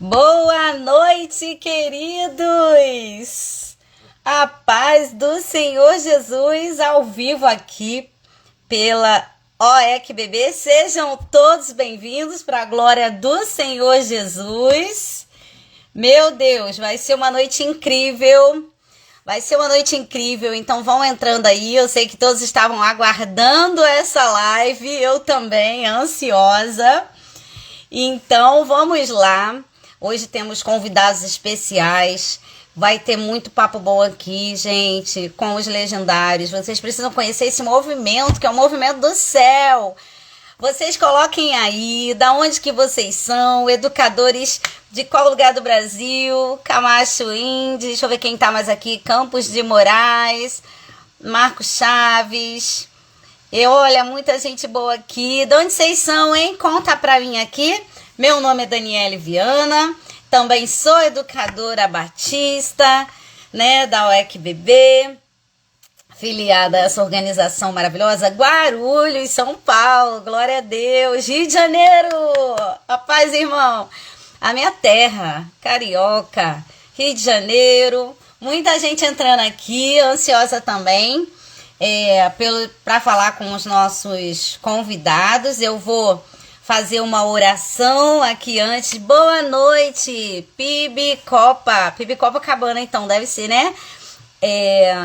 Boa noite, queridos! A paz do Senhor Jesus ao vivo aqui pela OECBB. Sejam todos bem-vindos para a glória do Senhor Jesus. Meu Deus, vai ser uma noite incrível. Vai ser uma noite incrível, então vão entrando aí. Eu sei que todos estavam aguardando essa live, eu também, ansiosa. Então vamos lá. Hoje temos convidados especiais. Vai ter muito papo bom aqui, gente, com os legendários. Vocês precisam conhecer esse movimento, que é o movimento do céu. Vocês coloquem aí, da onde que vocês são, educadores de qual lugar do Brasil, Camacho Índio, deixa eu ver quem tá mais aqui, Campos de Moraes, Marcos Chaves. Olha, muita gente boa aqui. De onde vocês são, hein? Conta pra mim aqui. Meu nome é Daniele Viana, também sou educadora batista, né, da UECBB, filiada a essa organização maravilhosa, Guarulhos, São Paulo, glória a Deus, Rio de Janeiro, a paz, irmão, a minha terra, carioca, Rio de Janeiro, muita gente entrando aqui, ansiosa também, para falar com os nossos convidados. Eu vou fazer uma oração aqui antes. Boa noite, PIB Copacabana, então, deve ser, né?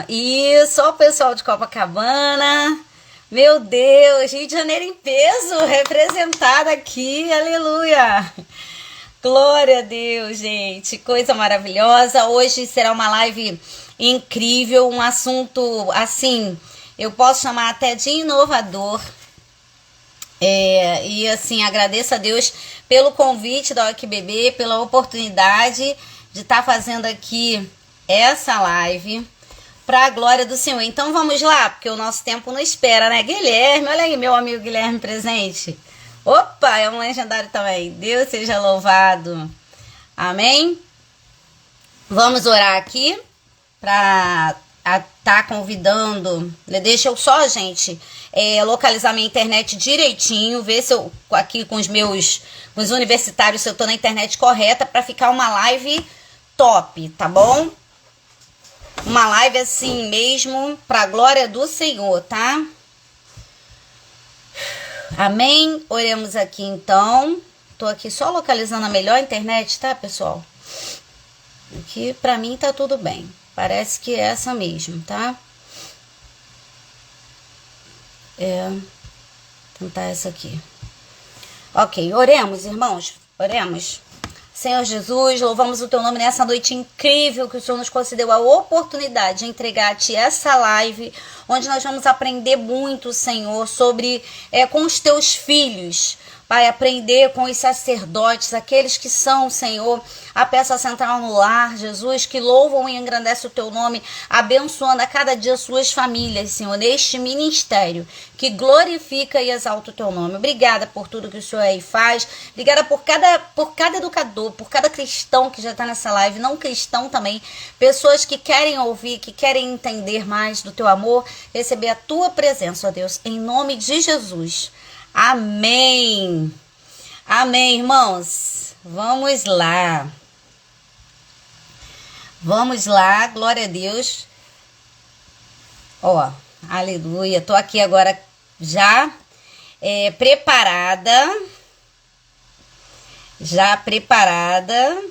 E só o pessoal de Copacabana. Meu Deus, Rio de Janeiro em peso, representado aqui, aleluia. Glória a Deus, gente, coisa maravilhosa. Hoje será uma live incrível, um assunto, assim, eu posso chamar até de inovador. E assim, agradeço a Deus pelo convite da OECBB, pela oportunidade de estar fazendo aqui essa live para a glória do Senhor. Então vamos lá, porque o nosso tempo não espera, né? Guilherme, olha aí meu amigo Guilherme presente. Opa, é um legendário também. Deus seja louvado. Amém? Vamos orar aqui para estar convidando. Deixa eu só, gente, localizar minha internet direitinho, ver se eu, aqui com os universitários, se eu tô na internet correta, para ficar uma live top, tá bom? Uma live assim mesmo, pra glória do Senhor, tá? Amém? Oremos aqui então. Tô aqui só localizando a melhor internet, tá, pessoal? Aqui pra mim tá tudo bem. Parece que é essa mesmo, tá? Tentar essa aqui. Ok, oremos, irmãos. Oremos. Senhor Jesus, louvamos o teu nome nessa noite incrível que o Senhor nos concedeu a oportunidade de entregar a ti essa live, onde nós vamos aprender muito, Senhor, sobre com os teus filhos. Pai, aprender com os sacerdotes, aqueles que são, Senhor, a peça central no lar, Jesus, que louvam e engrandecem o teu nome, abençoando a cada dia suas famílias, Senhor, neste ministério, que glorifica e exalta o teu nome. Obrigada por tudo que o Senhor aí faz, obrigada por cada educador, por cada cristão que já está nessa live, não cristão também, pessoas que querem ouvir, que querem entender mais do teu amor, receber a tua presença, ó Deus, em nome de Jesus. Amém. Amém, irmãos. Vamos lá. Vamos lá, glória a Deus. Ó, aleluia. Tô aqui agora já preparada. Já preparada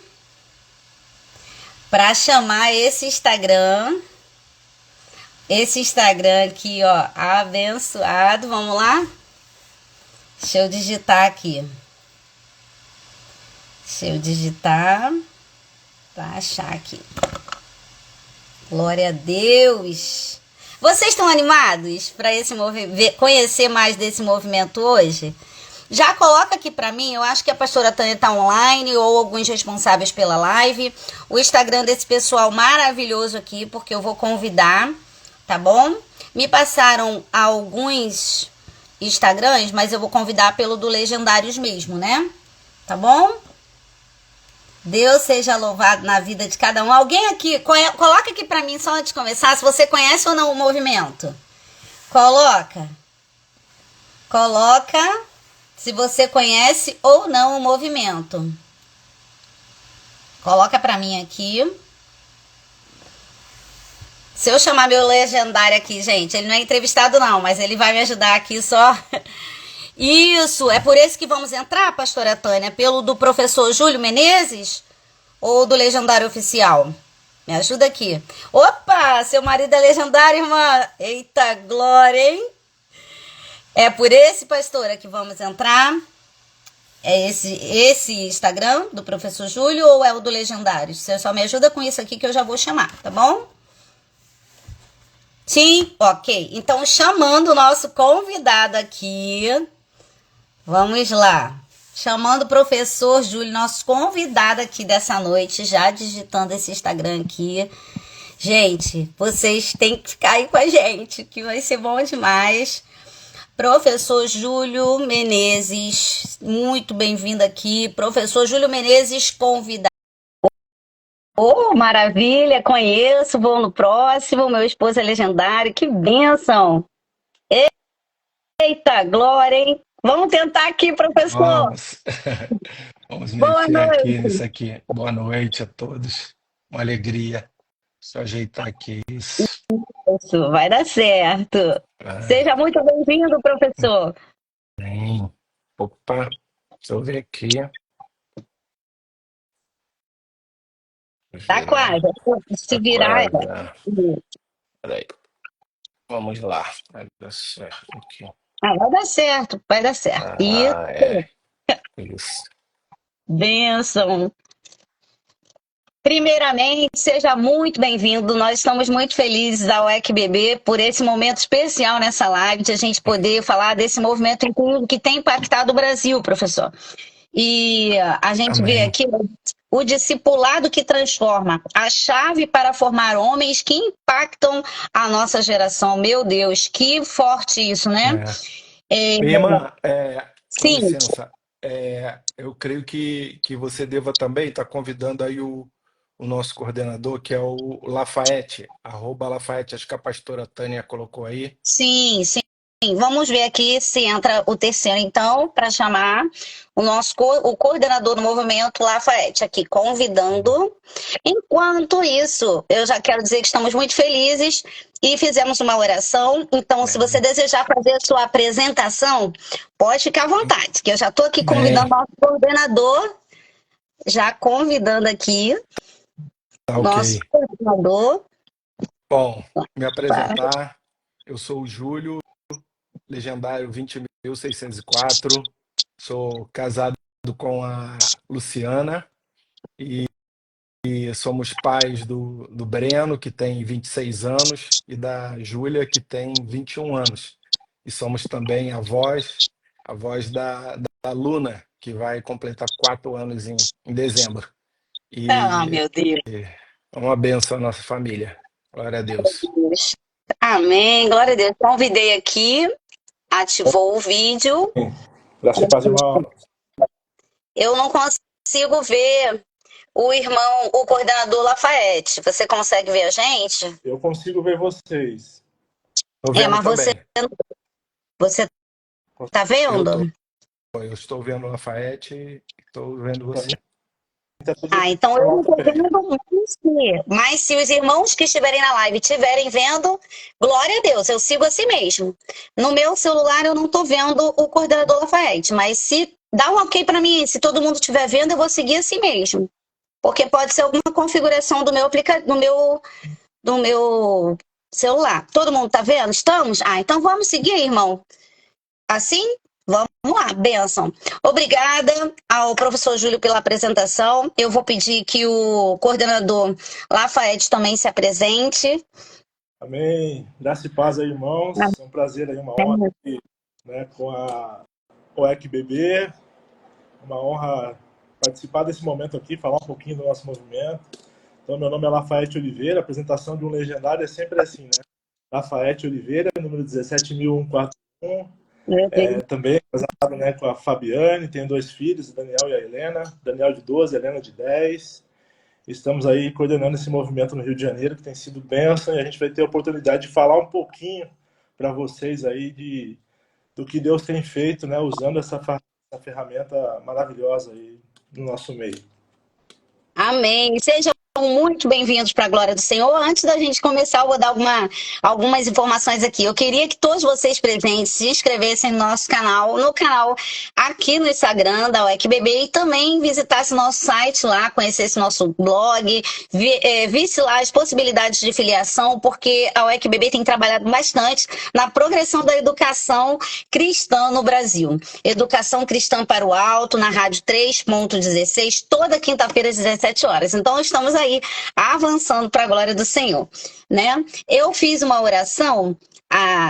para chamar esse Instagram. Esse Instagram aqui, ó, abençoado. Vamos lá? Deixa eu digitar aqui. Deixa eu digitar para achar aqui. Glória a Deus. Vocês estão animados para conhecer mais desse movimento hoje? Já coloca aqui para mim, eu acho que a pastora Tânia tá online ou alguns responsáveis pela live. O Instagram desse pessoal maravilhoso aqui, porque eu vou convidar, tá bom? Me passaram alguns Instagrams, mas eu vou convidar pelo do Legendários mesmo, né? Tá bom? Deus seja louvado na vida de cada um. Alguém aqui, coloca aqui pra mim, só antes de começar, se você conhece ou não o movimento. Coloca se você conhece ou não o movimento. Coloca pra mim aqui. Se eu chamar meu legendário aqui, gente, ele não é entrevistado não, mas ele vai me ajudar aqui só. Isso, é por esse que vamos entrar, pastora Tânia? Pelo do professor Júlio Menezes ou do legendário oficial? Me ajuda aqui. Opa, seu marido é legendário, irmã. Eita, glória, hein? É por esse, pastora, que vamos entrar? É esse Instagram do professor Júlio ou é o do legendário? Você só me ajuda com isso aqui que eu já vou chamar, tá bom? Sim, ok. Então, chamando o nosso convidado aqui. Vamos lá. Chamando o professor Júlio, nosso convidado aqui dessa noite, já digitando esse Instagram aqui. Gente, vocês têm que ficar aí com a gente, que vai ser bom demais. Professor Júlio Menezes, muito bem-vindo aqui. Professor Júlio Menezes, convidado. Oh, maravilha, conheço, vou no próximo. Meu esposo é legendário, que bênção. Eita, glória, hein? Vamos tentar aqui, professor. Vamos, vamos Boa mexer aqui noite. nisso aqui. Boa noite a todos. Uma alegria. Deixa eu ajeitar aqui isso. Isso, vai dar certo. Seja Ah, muito bem-vindo, professor. bem. Opa, deixa eu ver aqui. Tá Virar. quase. Se Tá virar, quase. Peraí. Vamos lá. Vai dar certo aqui. vai dar certo, vai dar certo. E Ah, é. Isso. bênção. Primeiramente, seja muito bem-vindo. Nós estamos muito felizes ao ECBB por esse momento especial nessa live, de a gente poder falar desse movimento inclusive que tem impactado o Brasil, professor. E a gente vê Amém. aqui o discipulado que transforma, a chave para formar homens que impactam a nossa geração. Meu Deus, que forte isso, né? É. É, Minha irmã, com sim, licença, eu creio que você deva também estar convidando aí o nosso coordenador, que é o Lafayette, @Lafayette, acho que a pastora Tânia colocou aí. sim. Vamos ver aqui se entra o terceiro, então, para chamar o coordenador do movimento Lafayette aqui, convidando. Enquanto isso, eu já quero dizer que estamos muito felizes e fizemos uma oração. Então, se você Amém. desejar fazer a sua apresentação, pode ficar à vontade, que eu já estou aqui convidando Amém. o nosso coordenador, já convidando aqui Tá nosso ok. coordenador. Bom, me apresentar, eu sou o Júlio, legendário 20.604, sou casado com a Luciana e somos pais do Breno, que tem 26 anos, e da Júlia, que tem 21 anos. E somos também avós da Luna, que vai completar 4 anos em dezembro. Ah, E meu Deus. é uma benção a nossa família. Glória a Deus. Amém, glória a Deus. Convidei aqui, ativou o vídeo. Graça e paz, irmão. Eu não consigo ver o irmão, o coordenador Lafayette. Você consegue ver a gente? Eu consigo ver vocês. Estou vendo Mas também. você tá Eu tô, vendo? eu estou vendo o Lafayette e estou vendo Pra você. mim, tá tudo Então eu normal não tô também. vendo mas se os irmãos que estiverem na live estiverem vendo, glória a Deus, eu sigo assim mesmo. No meu celular eu não tô vendo o coordenador Lafayette, mas se dá um ok para mim, se todo mundo estiver vendo, eu vou seguir assim mesmo. Porque pode ser alguma configuração do meu do meu celular. Todo mundo tá vendo? Estamos? Então vamos seguir, irmão. Assim? Vamos lá, bênção. Obrigada ao professor Júlio pela apresentação. Eu vou pedir que o coordenador Lafayette também se apresente. Amém. Graça e paz aí, irmãos. É um prazer aí, uma honra aqui, né, com a OEC BB. Uma honra participar desse momento aqui, falar um pouquinho do nosso movimento. Então, meu nome é Lafayette Oliveira. A apresentação de um legendário é sempre assim, né? Lafayette Oliveira, número 17.141. Meu Deus. Também casado, né, com a Fabiane, tenho 2 filhos, o Daniel e a Helena. Daniel de 12, Helena de 10. Estamos aí coordenando esse movimento no Rio de Janeiro, que tem sido bênção, e a gente vai ter a oportunidade de falar um pouquinho para vocês aí do que Deus tem feito, né, usando essa ferramenta maravilhosa aí no nosso meio. Amém. Sejam muito bem-vindos para a glória do Senhor. Antes da gente começar, eu vou dar algumas informações aqui. Eu queria que todos vocês presentes se inscrevessem no nosso canal, aqui no Instagram da UECBB, e também visitasse nosso site lá, conhecesse nosso blog, visse lá as possibilidades de filiação, porque a UECBB tem trabalhado bastante na progressão da educação cristã no Brasil. Educação cristã para o alto, na rádio 3.16, toda quinta-feira às 17 horas. Então, estamos aí avançando para a glória do Senhor, né? Eu fiz uma oração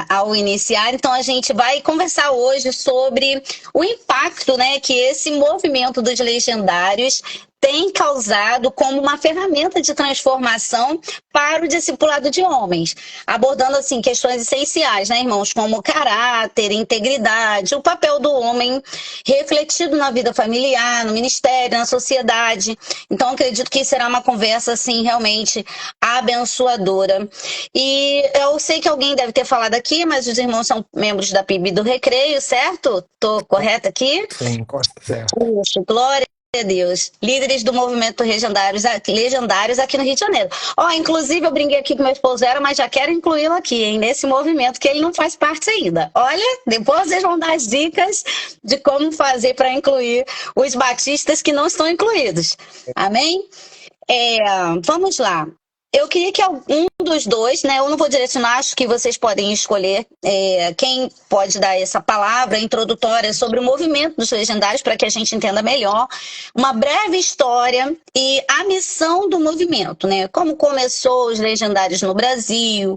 ao iniciar, então a gente vai conversar hoje sobre o impacto, né, que esse movimento dos legendários tem causado como uma ferramenta de transformação para o discipulado de homens, abordando assim questões essenciais, né, irmãos, como caráter, integridade, o papel do homem refletido na vida familiar, no ministério, na sociedade. Então acredito que será uma conversa assim realmente abençoadora. E eu sei que alguém deve ter falado aqui, mas os irmãos são membros da PIB do Recreio, certo? Tô correta aqui? Sim, certo. Isso, glória a Deus. Líderes do movimento legendários aqui no Rio de Janeiro. Inclusive eu brinquei aqui com meu esposo, mas já quero incluí-lo aqui, hein, nesse movimento, que ele não faz parte ainda. Olha, depois vocês vão dar as dicas de como fazer para incluir os batistas que não estão incluídos. Amém? Vamos lá. Eu queria que um dos dois, né? Eu não vou direcionar, acho que vocês podem escolher quem pode dar essa palavra introdutória sobre o movimento dos legendários para que a gente entenda melhor. Uma breve história e a missão do movimento, né? Como começou os legendários no Brasil,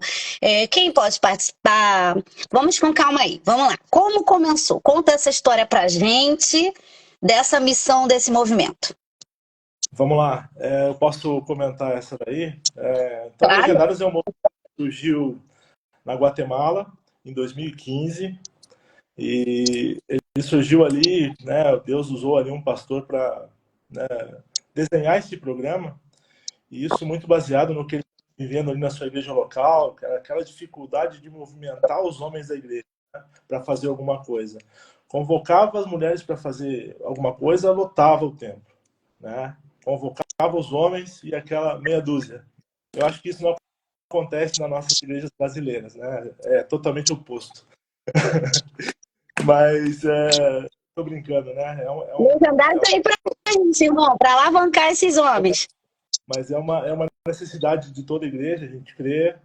quem pode participar. Vamos com calma aí, vamos lá. Como começou? Conta essa história pra gente, dessa missão desse movimento. Vamos lá, eu posso comentar essa daí? Então, Claro. Legendários é um movimento que surgiu na Guatemala em 2015 e ele surgiu ali, né? Deus usou ali um pastor para desenhar esse programa, e isso muito baseado no que ele estava vivendo ali na sua igreja local, aquela dificuldade de movimentar os homens da igreja, né, para fazer alguma coisa. Convocava as mulheres para fazer alguma coisa, lotava o templo, né? Convocava os homens e aquela meia dúzia. Eu acho que isso não acontece nas nossas igrejas brasileiras, né? É totalmente oposto. Mas tô brincando, né? Legendário tá aí pra gente, irmão, para alavancar esses homens. Mas é uma necessidade de toda a igreja, a gente crê,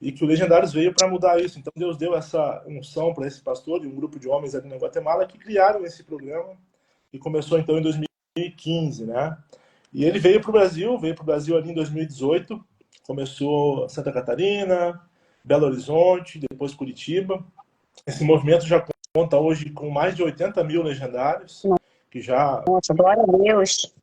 e que o Legendários veio para mudar isso. Então Deus deu essa unção para esse pastor e um grupo de homens ali na Guatemala que criaram esse programa, que começou então em 2015, né? E ele veio para o Brasil ali em 2018, começou Santa Catarina, Belo Horizonte, depois Curitiba. Esse movimento já conta hoje com mais de 80 mil legendários, que já... Nossa, glória a Deus.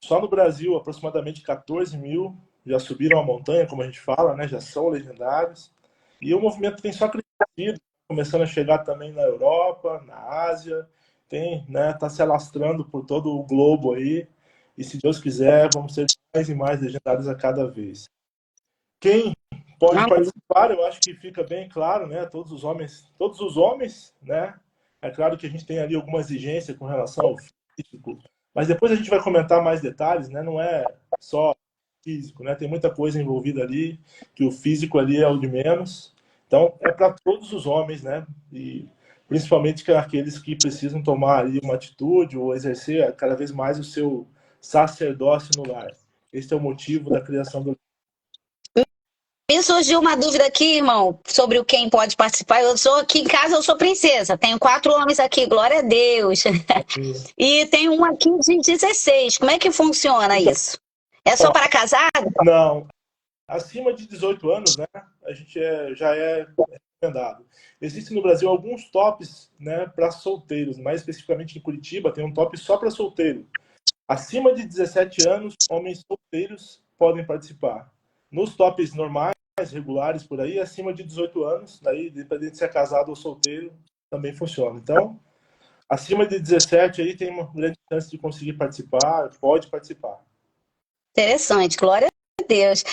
Só no Brasil, aproximadamente 14 mil já subiram a montanha, como a gente fala, né? Já são legendários. E o movimento tem só crescido, começando a chegar também na Europa, na Ásia, tá se alastrando por todo o globo aí. E se Deus quiser, vamos ser mais e mais legendários a cada vez. Quem pode participar, eu acho que fica bem claro, né? Todos os homens, né? É claro que a gente tem ali alguma exigência com relação ao físico, mas depois a gente vai comentar mais detalhes, né? Não é só físico, né? Tem muita coisa envolvida ali, que o físico ali é o de menos. Então, é para todos os homens, né? E principalmente aqueles que precisam tomar ali uma atitude ou exercer cada vez mais o seu sacerdócio no lar. Esse é o motivo da criação do... Me surgiu uma dúvida aqui, irmão, sobre quem pode participar. Eu sou aqui em casa, eu sou princesa. Tenho 4 homens aqui, glória a Deus. E tem um aqui de 16. Como é que funciona isso? É só para casado? Não. Acima de 18 anos, né? A gente já é recomendado. Existem no Brasil alguns tops, né, para solteiros. Mais especificamente em Curitiba, tem um top só para solteiro. Acima de 17 anos, homens solteiros podem participar. Nos tops normais, regulares por aí, acima de 18 anos, daí, independente de se é casado ou solteiro, também funciona. Então, acima de 17 aí tem uma grande chance de conseguir participar, pode participar. Interessante, glória a Deus.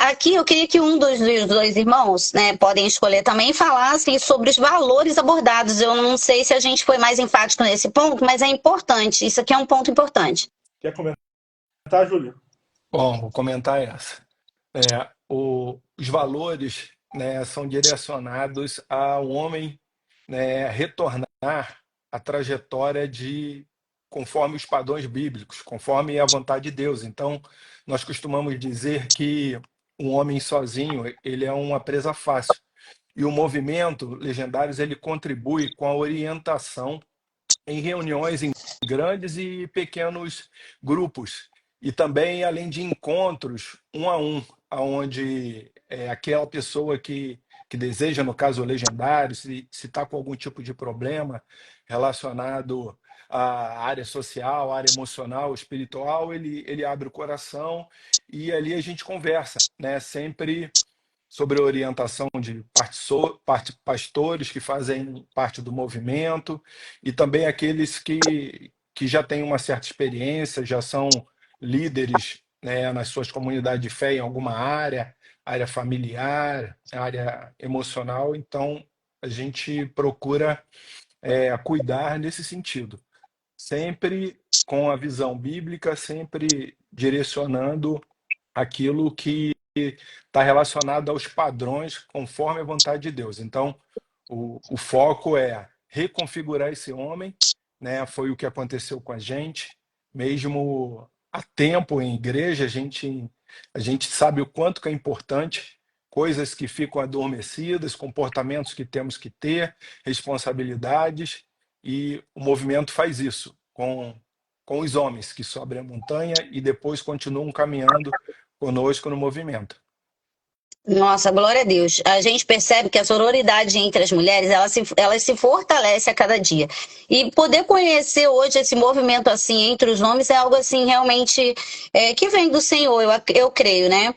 Aqui eu queria que um dos dois irmãos, né, podem escolher também, falassem sobre os valores abordados. Eu não sei se a gente foi mais enfático nesse ponto, mas é importante. Isso aqui é um ponto importante. Quer comentar Júlio? Bom, vou comentar essa. Os valores, né, são direcionados ao homem, né, retornar à trajetória de conforme os padrões bíblicos, conforme a vontade de Deus. Então, nós costumamos dizer que um homem sozinho, ele é uma presa fácil. E o movimento Legendários, ele contribui com a orientação em reuniões em grandes e pequenos grupos. E também, além de encontros um a um, onde aquela pessoa que deseja, no caso o legendário, se está com algum tipo de problema relacionado à área social, à área emocional, espiritual, ele abre o coração e ali a gente conversa, né? Sempre sobre a orientação de pastores que fazem parte do movimento e também aqueles que já têm uma certa experiência, já são líderes, né, nas suas comunidades de fé em alguma área familiar, área emocional. Então, a gente procura cuidar nesse sentido, sempre com a visão bíblica, sempre direcionando aquilo que está relacionado aos padrões conforme a vontade de Deus. Então, o foco é reconfigurar esse homem, né? Foi o que aconteceu com a gente, mesmo há tempo em igreja, a gente sabe o quanto que é importante, coisas que ficam adormecidas, comportamentos que temos que ter, responsabilidades, e o movimento faz isso com os homens que sobem a montanha e depois continuam caminhando conosco no movimento. Nossa, glória a Deus. A gente percebe que a sororidade entre as mulheres, ela se fortalece a cada dia. E poder conhecer hoje esse movimento assim entre os homens é algo assim realmente que vem do Senhor, eu creio, né?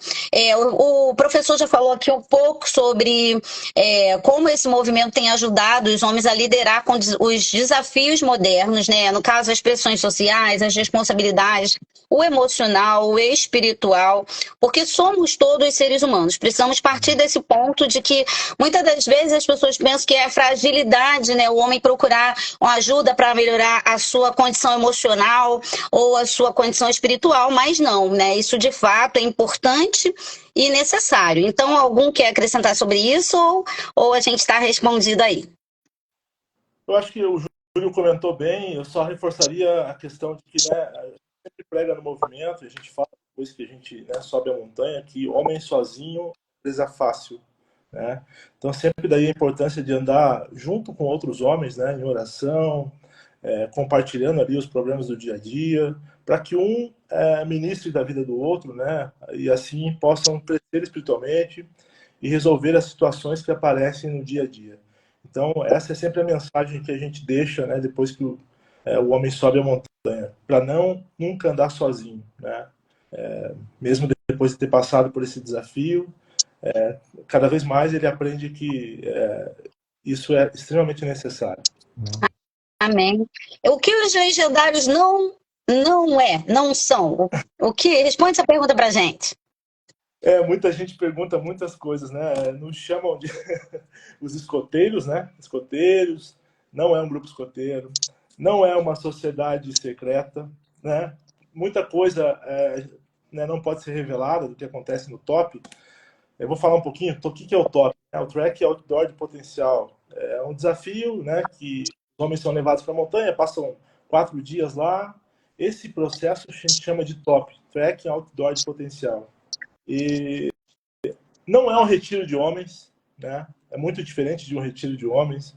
O professor já falou aqui um pouco sobre como esse movimento tem ajudado os homens a liderar com os desafios modernos, né? No caso, as pressões sociais, as responsabilidades, o emocional, o espiritual, porque somos todos seres humanos. Precisamos partir desse ponto de que muitas das vezes as pessoas pensam que é fragilidade, né? O homem procurar uma ajuda para melhorar a sua condição emocional ou a sua condição espiritual, mas não, né? Isso de fato é importante e necessário. Então, algum quer acrescentar sobre isso ou a gente está respondido aí? Eu acho que o Júlio comentou bem, eu só reforçaria a questão de que, né, a gente sempre prega no movimento, a gente fala depois que a gente, né, sobe a montanha, que homem sozinho presa fácil, né? Então sempre daí a importância de andar junto com outros homens, né, em oração, compartilhando ali os problemas do dia a dia, para que um ministre da vida do outro, né, e assim possam crescer espiritualmente e resolver as situações que aparecem no dia a dia. Então essa é sempre a mensagem que a gente deixa, né, depois que o homem sobe a montanha, para nunca andar sozinho, né? Mesmo depois de ter passado por esse desafio, cada vez mais ele aprende que isso é extremamente necessário. Amém. O que os legendários não são? O que? Responde essa pergunta pra gente. Muita gente pergunta muitas coisas, né? Nos chamam de os escoteiros, né? Escoteiros, não é um grupo escoteiro, não é uma sociedade secreta, né? Muita coisa né, não pode ser revelada do que acontece no top. Eu vou falar um pouquinho o que é o top. O Trek Outdoor de Potencial. É um desafio, né, que os homens são levados para a montanha, passam 4 dias lá. Esse processo a gente chama de top, Trek Outdoor de Potencial. E não é um retiro de homens, né? É muito diferente de um retiro de homens.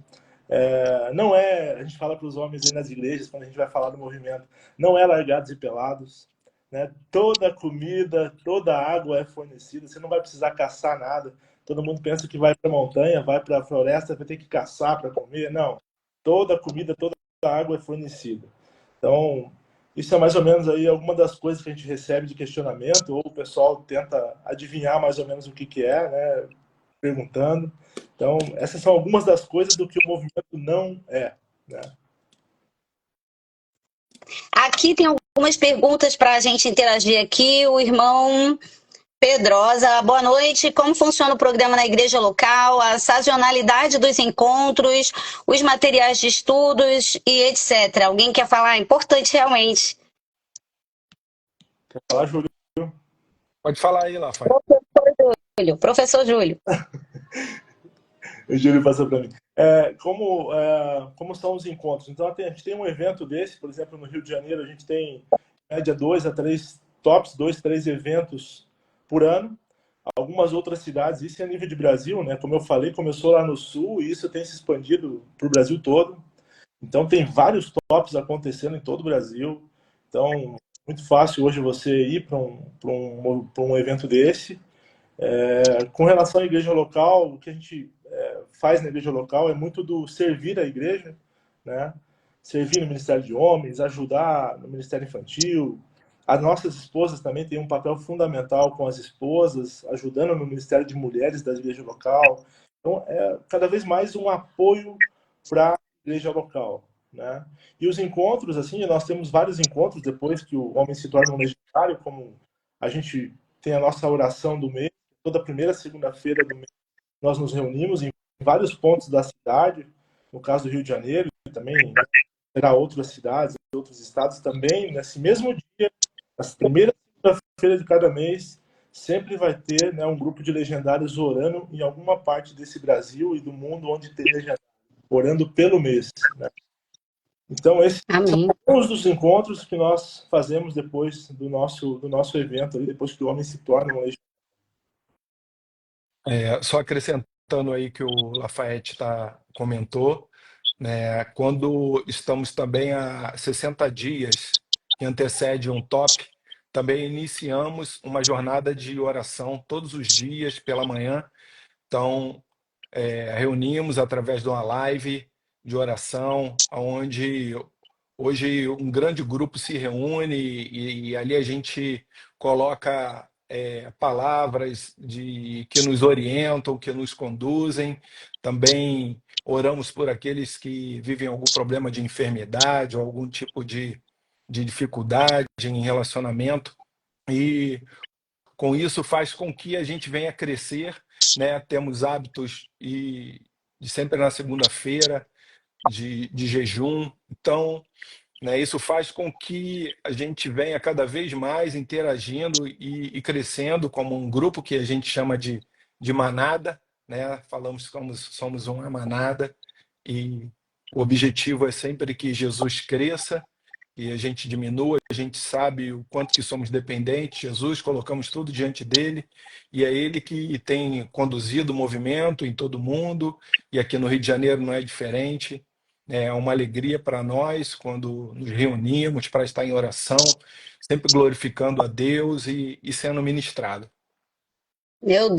Não é, a gente fala para os homens aí nas igrejas, quando a gente vai falar do movimento, não é largados e pelados, né? Toda a comida, toda a água é fornecida, você não vai precisar caçar nada. Todo mundo pensa que vai para a montanha, vai para a floresta, vai ter que caçar para comer. Não, toda a comida, toda a água é fornecida. Então, isso é mais ou menos aí alguma das coisas que a gente recebe de questionamento, ou o pessoal tenta adivinhar mais ou menos o que é, né? Perguntando. Então, essas são algumas das coisas do que o movimento não é, né? Aqui tem algumas perguntas para a gente interagir aqui. O irmão Pedrosa, boa noite. Como funciona o programa na igreja local, a sazonalidade dos encontros, os materiais de estudos e etc. Alguém quer falar? Importante realmente. Quer falar, Júlio? Pode falar aí, Lafayette. Professor Júlio. O Júlio passou para mim. Como são os encontros? Então, a gente tem um evento desse, por exemplo, no Rio de Janeiro, a gente tem, em média, 2 a 3 tops, 2, 3 eventos por ano. Algumas outras cidades, isso é a nível de Brasil, né? Como eu falei, começou lá no Sul e isso tem se expandido para o Brasil todo. Então, tem vários tops acontecendo em todo o Brasil. Então, muito fácil hoje você ir para um evento desse. Com relação à igreja local, o que a gente faz na igreja local é muito do servir a igreja, né? Servir no Ministério de Homens, ajudar no Ministério Infantil. As nossas esposas também têm um papel fundamental com as esposas, ajudando no Ministério de Mulheres da igreja local. Então, é cada vez mais um apoio para a igreja local, né? E os encontros, assim, nós temos vários encontros depois que o homem se torna um legendário, como a gente tem a nossa oração do mês, toda primeira segunda-feira do mês nós nos reunimos em vários pontos da cidade, no caso do Rio de Janeiro, e também será outras cidades, outros estados também, nesse mesmo dia, na primeira segunda-feira de cada mês, sempre vai ter, né, um grupo de legendários orando em alguma parte desse Brasil e do mundo onde tem legendários, orando pelo mês, né? Então, esses são Amém. alguns dos encontros que nós fazemos depois do nosso evento, depois que o homem se torna um legendário. Só acrescentando aí que o Lafayette comentou, né, quando estamos também a 60 dias que antecede um top, também iniciamos uma jornada de oração todos os dias pela manhã. Então, reunimos através de uma live de oração, onde hoje um grande grupo se reúne e ali a gente coloca palavras que nos orientam, que nos conduzem. Também oramos por aqueles que vivem algum problema de enfermidade ou algum tipo de dificuldade em relacionamento. E com isso faz com que a gente venha crescer, né? Temos hábitos de sempre na segunda-feira de jejum. Então, né, isso faz com que a gente venha cada vez mais interagindo e crescendo como um grupo que a gente chama de manada, né? Falamos como somos uma manada e o objetivo é sempre que Jesus cresça e a gente diminua. A gente sabe o quanto que somos dependentes. Jesus, colocamos tudo diante dele e é ele que tem conduzido o movimento em todo mundo e aqui no Rio de Janeiro não é diferente. É uma alegria para nós quando nos reunimos para estar em oração, sempre glorificando a Deus e sendo ministrado. Meu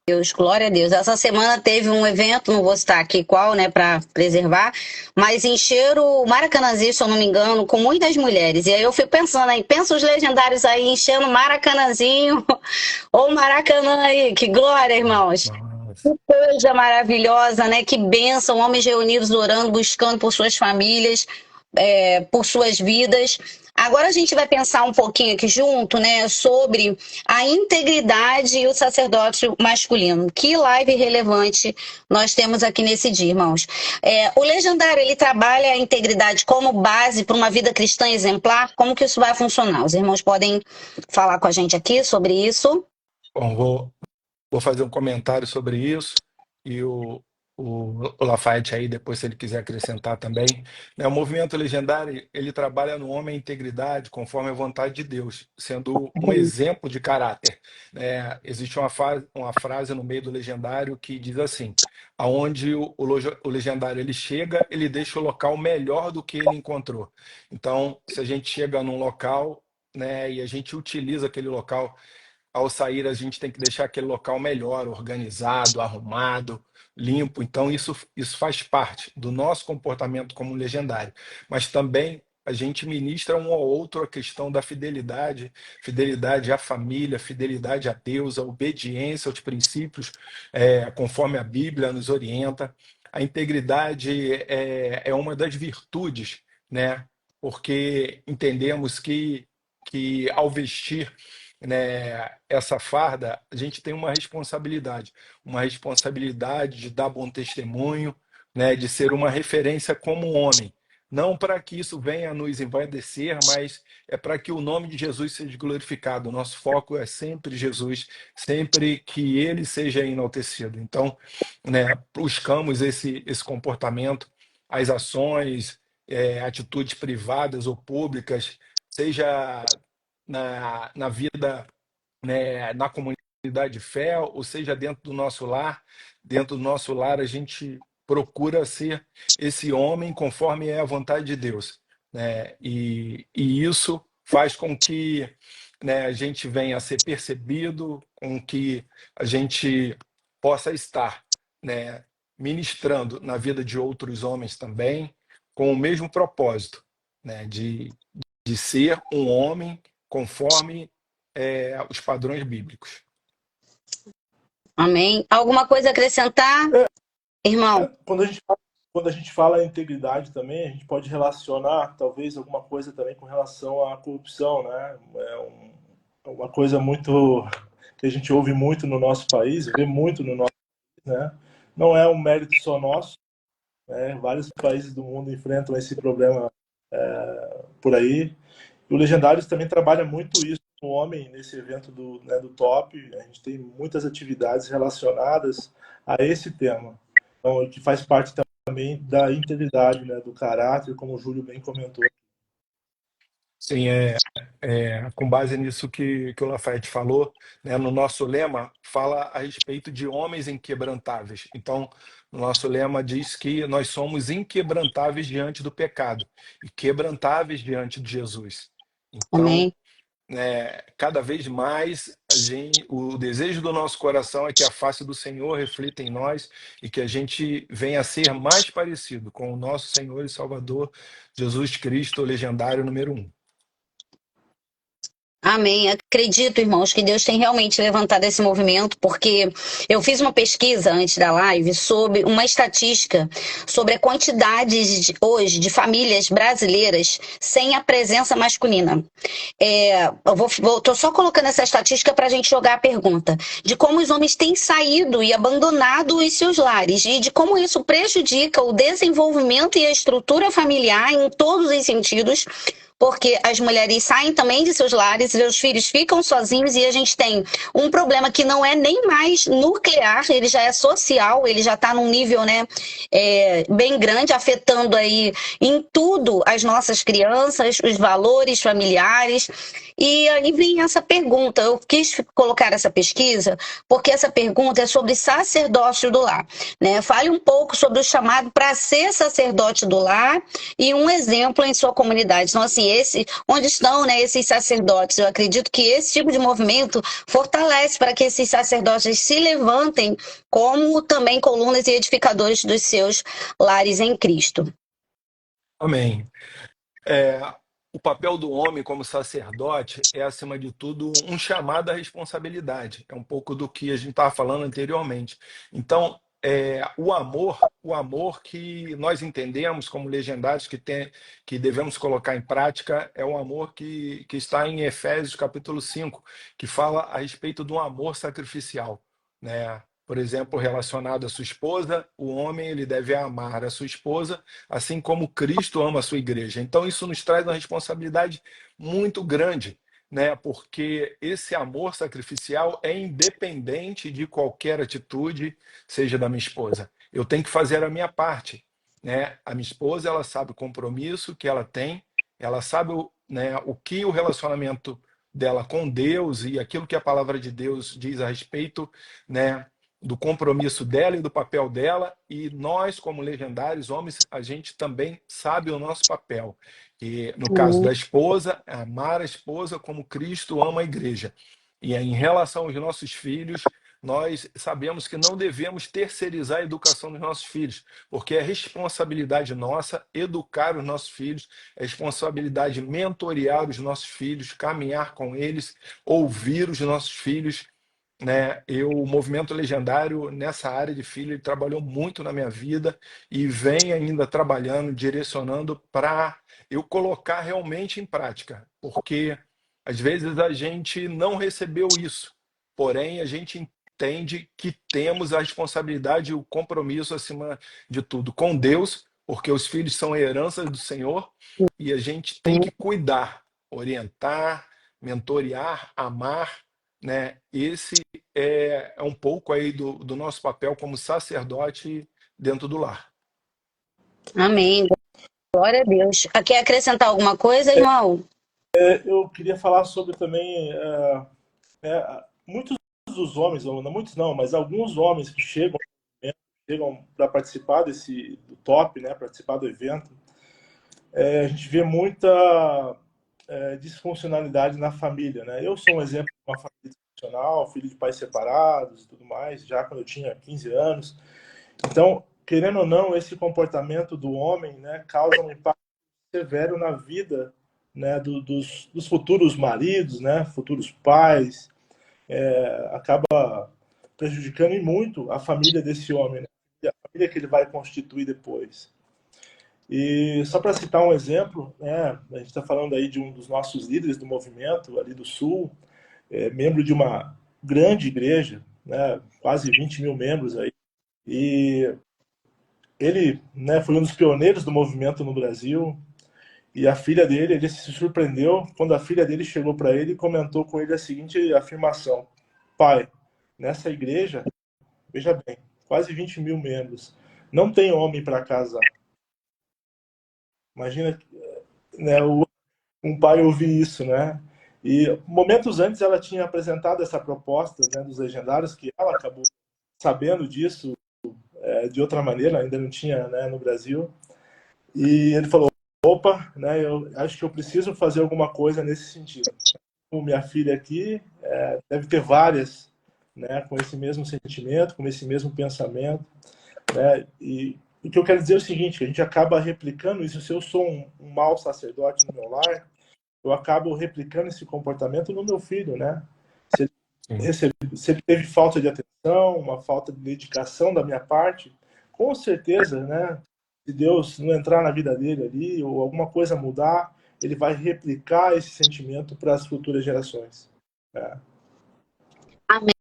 Deus, glória a Deus. Essa semana teve um evento, não vou citar aqui qual, né, para preservar, mas encheram o Maracanãzinho, se eu não me engano, com muitas mulheres. E aí eu fico pensando aí, pensa os legendários aí enchendo o Maracanãzinho, ou Maracanã aí, que glória, irmãos. Nossa. Coisa maravilhosa, né? Que bênção, homens reunidos orando, buscando por suas famílias, por suas vidas. Agora a gente vai pensar um pouquinho aqui junto, né, sobre a integridade e o sacerdócio masculino. Que live relevante nós temos aqui nesse dia, irmãos. O legendário, ele trabalha a integridade como base para uma vida cristã exemplar? Como que isso vai funcionar? Os irmãos podem falar com a gente aqui sobre isso? Bom, vou fazer um comentário sobre isso e o Lafayette aí, depois, se ele quiser acrescentar também. Né, o movimento legendário, ele trabalha no homem a integridade conforme a vontade de Deus, sendo um exemplo de caráter. Né? Existe uma frase no meio do legendário que diz assim, aonde o legendário ele chega, ele deixa o local melhor do que ele encontrou. Então, se a gente chega num local, né, e a gente utiliza aquele local, ao sair a gente tem que deixar aquele local melhor, organizado, arrumado, limpo. Então isso faz parte do nosso comportamento como legendário. Mas também a gente ministra um ao outro a questão da fidelidade, fidelidade à família, fidelidade a Deus, a obediência aos princípios, conforme a Bíblia nos orienta. A integridade é uma das virtudes, né? Porque entendemos que ao vestir, né, essa farda, a gente tem uma responsabilidade de dar bom testemunho, né, de ser uma referência como homem. não para que isso venha a nos envaidecer, mas é para que o nome de Jesus seja glorificado. O nosso foco é sempre Jesus, sempre que ele seja enaltecido. Então, né, buscamos esse comportamento, as ações, atitudes privadas ou públicas, seja na vida, né, na comunidade de fé, ou seja, dentro do nosso lar. Dentro do nosso lar, a gente procura ser esse homem conforme é a vontade de Deus, né? E isso faz com que, né, a gente venha a ser percebido, com que a gente possa estar, né, ministrando na vida de outros homens também, com o mesmo propósito, né, de ser um homem conforme os padrões bíblicos. Amém. Alguma coisa a acrescentar, irmão? Quando a gente fala em integridade também, a gente pode relacionar talvez alguma coisa também com relação à corrupção, né? Uma coisa muito que a gente ouve muito no nosso país, vê muito no nosso país, né? Não é um mérito só nosso, né? Vários países do mundo enfrentam esse problema por aí. E o Legendários também trabalha muito isso com o homem nesse evento do Top. A gente tem muitas atividades relacionadas a esse tema, então, que faz parte também da integridade, né, do caráter, como o Júlio bem comentou. Sim, com base nisso que o Lafayette falou, né, no nosso lema fala a respeito de homens inquebrantáveis. Então, no nosso lema diz que nós somos inquebrantáveis diante do pecado e quebrantáveis diante de Jesus. Então, Amém. cada vez mais o desejo do nosso coração é que a face do Senhor reflita em nós e que a gente venha a ser mais parecido com o nosso Senhor e Salvador Jesus Cristo, o legendário número 1. Amém. Acredito, irmãos, que Deus tem realmente levantado esse movimento, porque eu fiz uma pesquisa antes da live sobre uma estatística sobre a quantidade hoje de famílias brasileiras sem a presença masculina. Tô só colocando essa estatística para a gente jogar a pergunta de como os homens têm saído e abandonado os seus lares e de como isso prejudica o desenvolvimento e a estrutura familiar em todos os sentidos. Porque as mulheres saem também de seus lares, seus filhos ficam sozinhos e a gente tem um problema que não é nem mais nuclear, ele já é social, ele já está num nível, né, bem grande, afetando aí em tudo as nossas crianças, os valores familiares. E aí vem essa pergunta, eu quis colocar essa pesquisa porque essa pergunta é sobre sacerdócio do lar, né? Fale um pouco sobre o chamado para ser sacerdote do lar e um exemplo em sua comunidade. Então, assim, onde estão, né, esses sacerdotes? Eu acredito que esse tipo de movimento fortalece para que esses sacerdotes se levantem como também colunas e edificadores dos seus lares em Cristo. Amém. O papel do homem como sacerdote é, acima de tudo, um chamado à responsabilidade. É um pouco do que a gente estava falando anteriormente. Então, o amor que nós entendemos como legendários que devemos colocar em prática é o amor que está em Efésios capítulo 5, que fala a respeito do amor sacrificial, né? Por exemplo, relacionado à sua esposa, o homem ele deve amar a sua esposa assim como Cristo ama a sua igreja. Então isso nos traz uma responsabilidade muito grande, né? Porque esse amor sacrificial é independente de qualquer atitude, seja da minha esposa. Eu tenho que fazer a minha parte, né? A minha esposa, ela sabe o compromisso que ela tem, ela sabe né, o que o relacionamento dela com Deus e aquilo que a palavra de Deus diz a respeito, né, do compromisso dela e do papel dela, e nós, como legendários homens, a gente também sabe o nosso papel. E no caso da esposa, amar a esposa como Cristo ama a igreja. E em relação aos nossos filhos, nós sabemos que não devemos terceirizar a educação dos nossos filhos, porque é responsabilidade nossa educar os nossos filhos, é responsabilidade mentorear os nossos filhos, caminhar com eles, ouvir os nossos filhos, né? O Movimento Legendário, nessa área de filho, ele trabalhou muito na minha vida e vem ainda trabalhando, direcionando para eu colocar realmente em prática, porque às vezes a gente não recebeu isso, porém a gente entende que temos a responsabilidade e o compromisso, acima de tudo, com Deus, porque os filhos são a herança do Senhor e a gente tem que cuidar, orientar, mentorear, amar, né? Esse é um pouco aí do nosso papel como sacerdote dentro do lar. Amém. Glória a Deus. Quer acrescentar alguma coisa, irmão? Eu queria falar sobre também muitos dos homens, ou não muitos não, mas alguns homens que chegam para participar do top, né, participar do evento, a gente vê muita disfuncionalidade na família, né? Eu sou um exemplo de uma família disfuncional, filho de pais separados e tudo mais, já quando eu tinha 15 anos. Então, querendo ou não, esse comportamento do homem, né, causa um impacto severo na vida, né, dos futuros maridos, né, futuros pais, acaba prejudicando e muito a família desse homem, né, e a família que ele vai constituir depois. E só para citar um exemplo, né, a gente está falando aí de um dos nossos líderes do movimento ali do Sul, membro de uma grande igreja, né, quase 20 mil membros aí, e ele, né, foi um dos pioneiros do movimento no Brasil. E a filha dele, ele se surpreendeu quando a filha dele chegou para ele e comentou com ele a seguinte afirmação: pai, nessa igreja, veja bem, quase 20 mil membros, não tem homem para casar. Imagina, né, um pai ouvir isso, né? E momentos antes ela tinha apresentado essa proposta, né, dos legendários, que ela acabou sabendo disso de outra maneira, ainda não tinha, né, no Brasil. E ele falou: opa, né, eu acho que eu preciso fazer alguma coisa nesse sentido. Como minha filha aqui, deve ter várias, né, com esse mesmo sentimento, com esse mesmo pensamento, né, e o que eu quero dizer é o seguinte: que a gente acaba replicando isso. Se eu sou um mau sacerdote no meu lar, eu acabo replicando esse comportamento no meu filho, né? Se ele teve falta de atenção, uma falta de dedicação da minha parte, com certeza, né? Se Deus não entrar na vida dele ali, ou alguma coisa mudar, ele vai replicar esse sentimento para as futuras gerações. Né? Amém.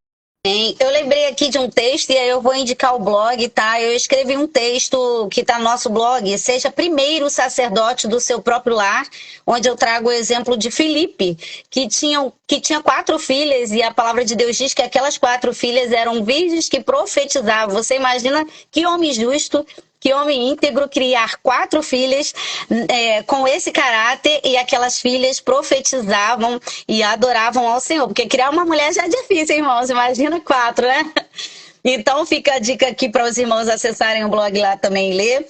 Eu lembrei aqui de um texto e aí eu vou indicar o blog, tá? Eu escrevi um texto que está no nosso blog, Seja Primeiro Sacerdote do Seu Próprio Lar, onde eu trago o exemplo de Filipe, que tinha 4 filhas e a palavra de Deus diz que aquelas 4 filhas eram virgens que profetizavam. Você imagina que homem justo, que homem íntegro criar 4 filhas com esse caráter, e aquelas filhas profetizavam e adoravam ao Senhor. Porque criar uma mulher já é difícil, irmãos. Imagina 4, né? Então fica a dica aqui para os irmãos acessarem o blog lá também e ler,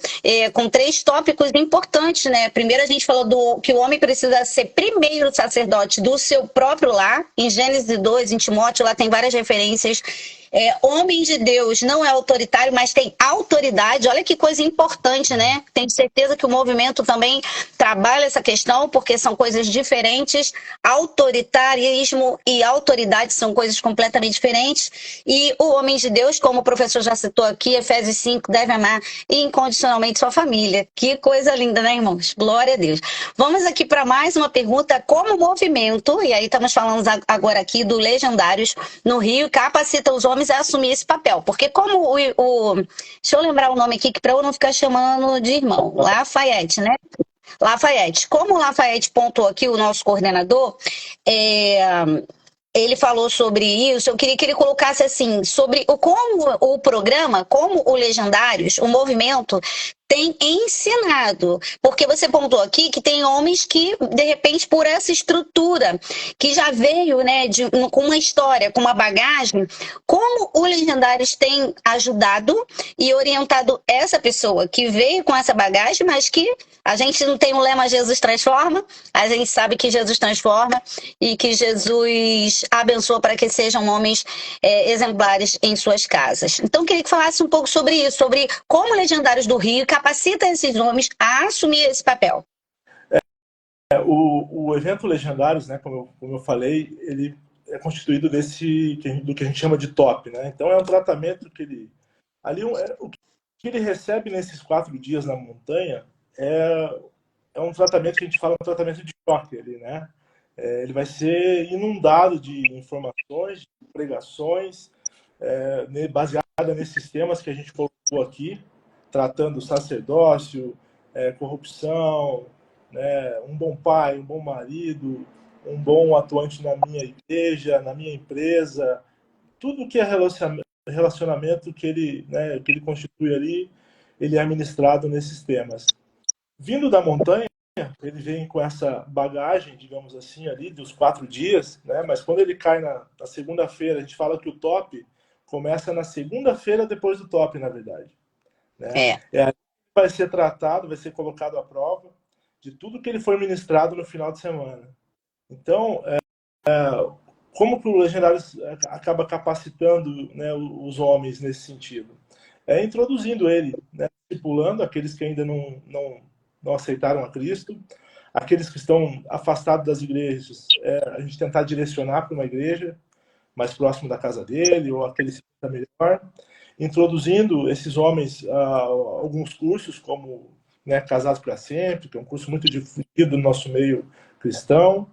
com 3 tópicos importantes, né? Primeiro a gente falou que o homem precisa ser primeiro sacerdote do seu próprio lar. Em Gênesis 2, em Timóteo, lá tem várias referências. Homem de Deus não é autoritário, mas tem autoridade. Olha que coisa importante, né? Tenho certeza que o movimento também trabalha essa questão, porque são coisas diferentes. Autoritarismo e autoridade são coisas completamente diferentes. E o homem de Deus, como o professor já citou aqui, Efésios 5, deve amar incondicionalmente sua família. Que coisa linda, né, irmãos? Glória a Deus. Vamos aqui para mais uma pergunta. Como movimento, e aí estamos falando agora aqui do Legendários no Rio, capacita os homens a assumir esse papel? Porque como deixa eu lembrar o nome aqui, que para eu não ficar chamando de irmão, Lafayette, né? Lafayette. Como o Lafayette pontuou aqui, o nosso coordenador, ele falou sobre isso. Eu queria que ele colocasse assim, sobre como o programa, como o Legendários, o movimento, tem ensinado. Porque você pontuou aqui que tem homens que, de repente, por essa estrutura, que já veio, né, com uma história, com uma bagagem, como o Legendários tem ajudado e orientado essa pessoa que veio com essa bagagem, mas que a gente não tem um lema Jesus transforma, a gente sabe que Jesus transforma e que Jesus abençoa para que sejam homens exemplares em suas casas. Então, eu queria que falasse um pouco sobre isso, sobre como Legendários do Rio capacita esses homens a assumir esse papel. O evento Legendários, né, como eu falei, ele é constituído do que a gente chama de top, né? Então é um tratamento que ele o que ele recebe nesses 4 dias na montanha é um tratamento que a gente fala, um tratamento de choque ali, né? Ele vai ser inundado de informações, de pregações, baseada nesses temas que a gente colocou aqui, tratando o sacerdócio, corrupção, né, um bom pai, um bom marido, um bom atuante na minha igreja, na minha empresa, tudo que é relacionamento que ele constitui ali, ele é ministrado nesses temas. Vindo da montanha, ele vem com essa bagagem, digamos assim, ali, dos 4 dias, né? Mas quando ele cai na segunda-feira, a gente fala que o top começa na segunda-feira depois do top, na verdade. Né? Aí que vai ser tratado, vai ser colocado à prova de tudo que ele foi ministrado no final de semana. Então, como que o Legendários acaba capacitando, né, os homens nesse sentido? Introduzindo ele, né, discipulando aqueles que ainda não aceitaram a Cristo, aqueles que estão afastados das igrejas, a gente tentar direcionar para uma igreja mais próximo da casa dele, ou aquele que está melhor, introduzindo esses homens a alguns cursos, como, né, Casados para Sempre, que é um curso muito difundido no nosso meio cristão,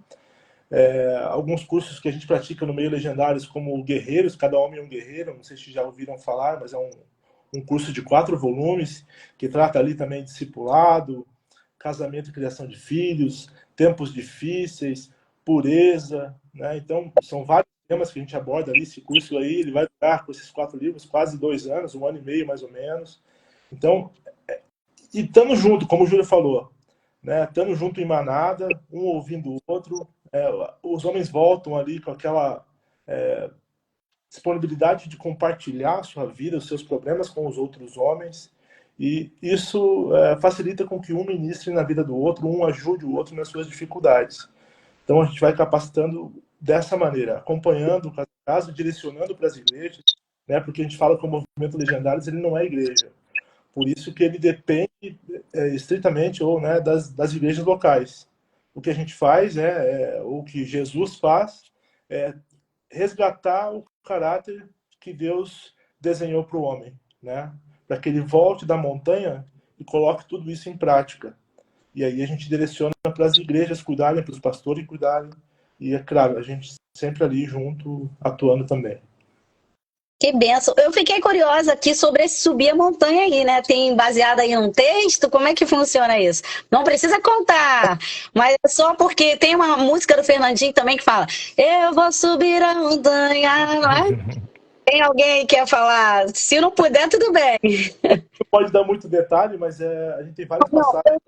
alguns cursos que a gente pratica no meio Legendários, como Guerreiros, Cada Homem é um Guerreiro, não sei se já ouviram falar, mas é um curso de 4 volumes, que trata ali também discipulado, casamento e criação de filhos, tempos difíceis, pureza, né? Então, são vários temas que a gente aborda ali. Esse curso aí, ele vai durar com esses 4 livros quase 2 anos, 1 ano e meio mais ou menos. Então, e estando junto, como o Júlio falou, né? Estando junto em manada, um ouvindo o outro, os homens voltam ali com aquela disponibilidade de compartilhar a sua vida, os seus problemas com os outros homens, e isso facilita com que um ministre na vida do outro, um ajude o outro nas suas dificuldades. Então a gente vai capacitando dessa maneira, acompanhando o caso a caso, direcionando para as igrejas, né, porque a gente fala que o movimento Legendários ele não é igreja. Por isso que ele depende estritamente ou, né, das igrejas locais. O que a gente faz, o que Jesus faz, é resgatar o caráter que Deus desenhou para o homem, né? Para que ele volte da montanha e coloque tudo isso em prática. E aí a gente direciona para as igrejas cuidarem, para os pastores cuidarem. E é claro, a gente sempre ali junto, atuando também. Que benção. Eu fiquei curiosa aqui sobre esse subir a montanha aí, né? Tem baseado aí num texto? Como é que funciona isso? Não precisa contar, mas é só porque tem uma música do Fernandinho também que fala: eu vou subir a montanha. Tem alguém que quer falar? Se não puder, tudo bem. Não pode dar muito detalhe, mas a gente tem várias Não, passagens.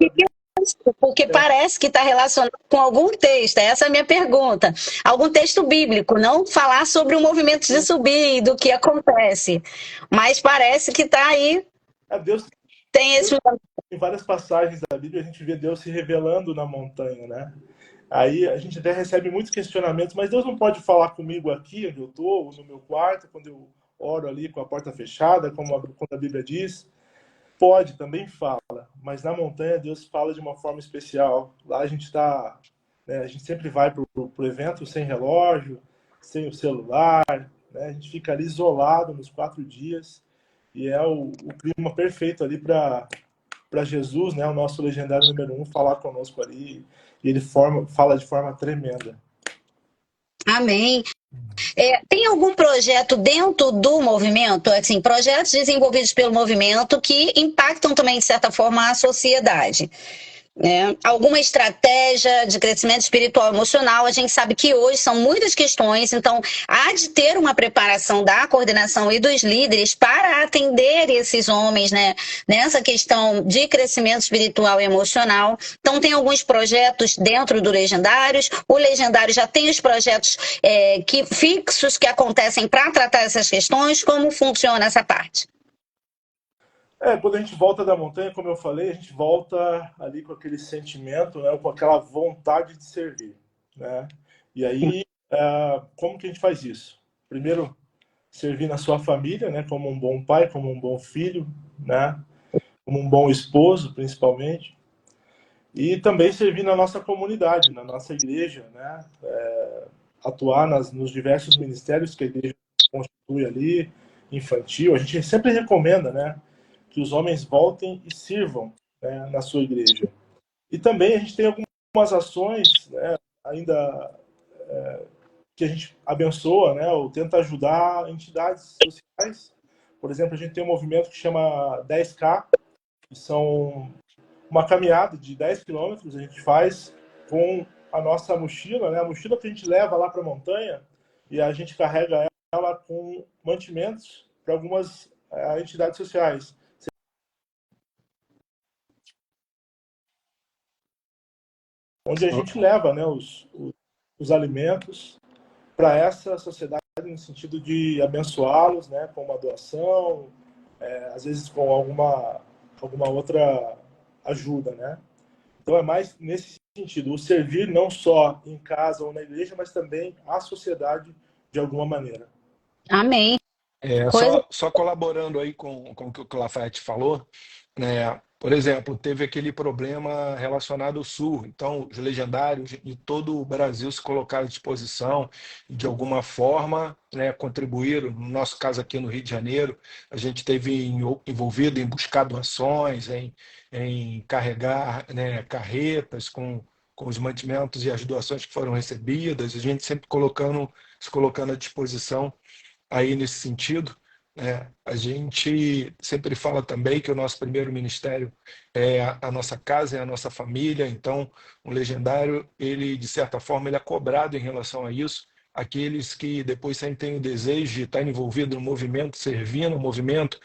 porque parece que está relacionado com algum texto. Essa é a minha pergunta. Algum texto bíblico, não falar sobre o movimento de subir e do que acontece. Mas parece que está aí. Deus tem esse. Em várias passagens da Bíblia, a gente vê Deus se revelando na montanha, né? Aí a gente até recebe muitos questionamentos, mas Deus não pode falar comigo aqui, onde eu estou, ou no meu quarto, quando eu oro ali com a porta fechada, quando a Bíblia diz. Pode, também fala, mas na montanha Deus fala de uma forma especial. Lá a gente está, né, a gente sempre vai para o evento sem relógio, sem o celular, né, a gente fica ali isolado nos 4 dias e é o clima perfeito ali para Jesus, né, o nosso legendário número 1, falar conosco ali, e ele fala de forma tremenda. Amém. Tem algum projeto dentro do movimento, assim, projetos desenvolvidos pelo movimento que impactam também, de certa forma, a sociedade? Alguma estratégia de crescimento espiritual e emocional? A gente sabe que hoje são muitas questões, então há de ter uma preparação da coordenação e dos líderes para atender esses homens, né, nessa questão de crescimento espiritual e emocional. Então tem alguns projetos dentro do Legendários. O Legendário já tem os projetos fixos que acontecem para tratar essas questões. Como funciona essa parte? Quando a gente volta da montanha, como eu falei, a gente volta ali com aquele sentimento, né, com aquela vontade de servir, né? E aí, como que a gente faz isso? Primeiro, servir na sua família, né, como um bom pai, como um bom filho, né, como um bom esposo, principalmente. E também servir na nossa comunidade, na nossa igreja, né, atuar nos diversos ministérios que a igreja constitui ali, infantil. A gente sempre recomenda, né, que os homens voltem e sirvam, né, na sua igreja. E também a gente tem algumas ações, né, ainda que a gente abençoa, né, ou tenta ajudar entidades sociais, Por exemplo, a gente tem um movimento que chama 10K, que são uma caminhada de 10 quilômetros, a gente faz com a nossa mochila, né? A mochila que a gente leva lá para a montanha, e a gente carrega ela com mantimentos para algumas entidades sociais. Onde a gente leva, né, os alimentos para essa sociedade no sentido de abençoá-los, né, com uma doação, às vezes com alguma outra ajuda, né? Então é mais nesse sentido, o servir não só em casa ou na igreja, mas também à sociedade de alguma maneira. Amém. Só colaborando aí com o que o Lafayette falou, né? Por exemplo, teve aquele problema relacionado ao Sul, então os legendários de todo o Brasil se colocaram à disposição de alguma forma, né, contribuíram. No nosso caso aqui no Rio de Janeiro, a gente esteve envolvido em buscar doações, em carregar, né, carretas com os mantimentos e as doações que foram recebidas, a gente sempre se colocando à disposição aí nesse sentido, né? A gente sempre fala também que o nosso primeiro ministério é a nossa casa, é a nossa família. Então o legendário, ele de certa forma ele é cobrado em relação a isso. Aqueles que depois sentem o desejo de estar envolvido no movimento, servindo no movimento,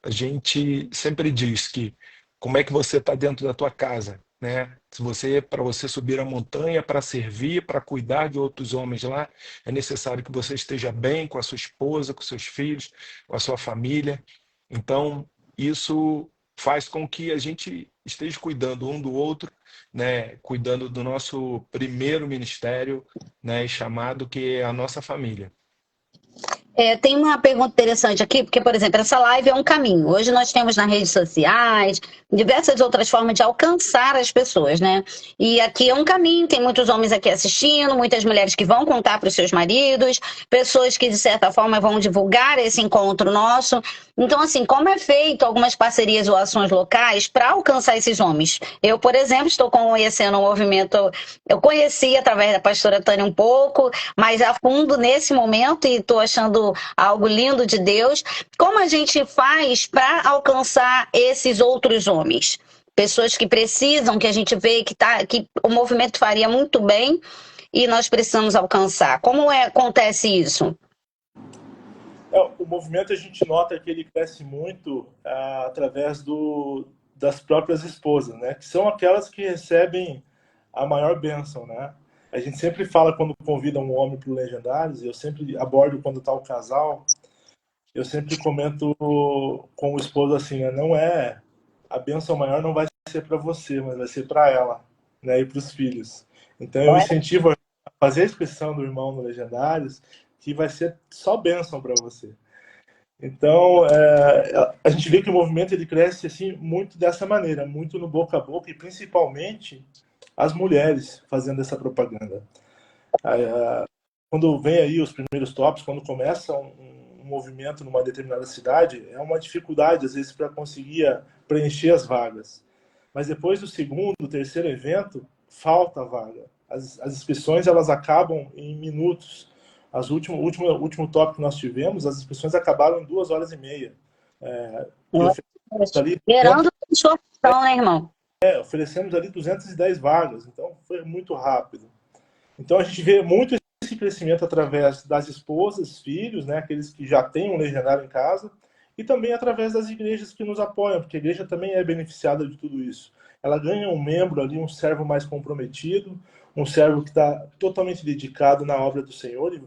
a gente sempre diz que como é que você está dentro da tua casa, né? Se você, para você subir a montanha, para servir, para cuidar de outros homens lá, é necessário que você esteja bem com a sua esposa, com seus filhos, com a sua família. Então, isso faz com que a gente esteja cuidando um do outro, né? Cuidando do nosso primeiro ministério, né? Chamado que é a nossa família. Tem uma pergunta interessante aqui, porque, por exemplo, essa live é um caminho. Hoje nós temos nas redes sociais diversas outras formas de alcançar as pessoas, né? E aqui é um caminho, tem muitos homens aqui assistindo, muitas mulheres que vão contar para os seus maridos, pessoas que, de certa forma, vão divulgar esse encontro nosso. Então, assim, como é feito algumas parcerias ou ações locais para alcançar esses homens? Eu, por exemplo, estou conhecendo um movimento, eu conheci através da pastora Tânia um pouco, mas a fundo nesse momento, e estou achando algo lindo de Deus. Como a gente faz para alcançar esses outros homens? Pessoas que precisam, que a gente vê que o movimento faria muito bem e nós precisamos alcançar. Como acontece isso? O movimento, a gente nota que ele cresce muito através das próprias esposas, né? Que são aquelas que recebem a maior bênção, né? A gente sempre fala quando convida um homem para o Legendários, e eu sempre abordo quando está o casal, eu sempre comento com o esposo assim, né? Não é, a bênção maior não vai ser para você, mas vai ser para ela, né? E para os filhos. Então eu incentivo a fazer a inscrição do irmão no Legendários, que vai ser só bênção para você. Então, a gente vê que o movimento ele cresce assim muito dessa maneira, muito no boca a boca, e principalmente as mulheres fazendo essa propaganda. Quando vem aí os primeiros tops, quando começa um movimento numa determinada cidade, é uma dificuldade às vezes para conseguir preencher as vagas. Mas depois do segundo, terceiro evento, falta vaga. As inscrições elas acabam em minutos. Último top que nós tivemos, as inscrições acabaram em 2 horas e meia. Gerando transformação, né, irmão? Oferecemos ali 210 vagas, então foi muito rápido. Então a gente vê muito esse crescimento através das esposas, filhos, né, aqueles que já têm um legendário em casa, e também através das igrejas que nos apoiam, porque a igreja também é beneficiada de tudo isso. Ela ganha um membro ali, um servo mais comprometido, um servo que está totalmente dedicado na obra do Senhor,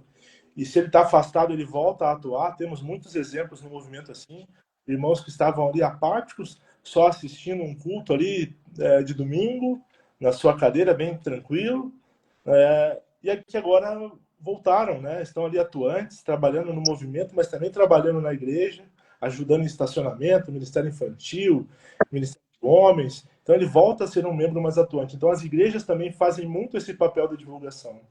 e se ele está afastado, ele volta a atuar. Temos muitos exemplos no movimento assim, irmãos que estavam ali apáticos, só assistindo um culto ali de domingo, na sua cadeira, bem tranquilo, e que agora voltaram, né? Estão ali atuantes, trabalhando no movimento, mas também trabalhando na igreja, ajudando em estacionamento, ministério infantil, ministério de homens. Então ele volta a ser um membro mais atuante. Então as igrejas também fazem muito esse papel de divulgação.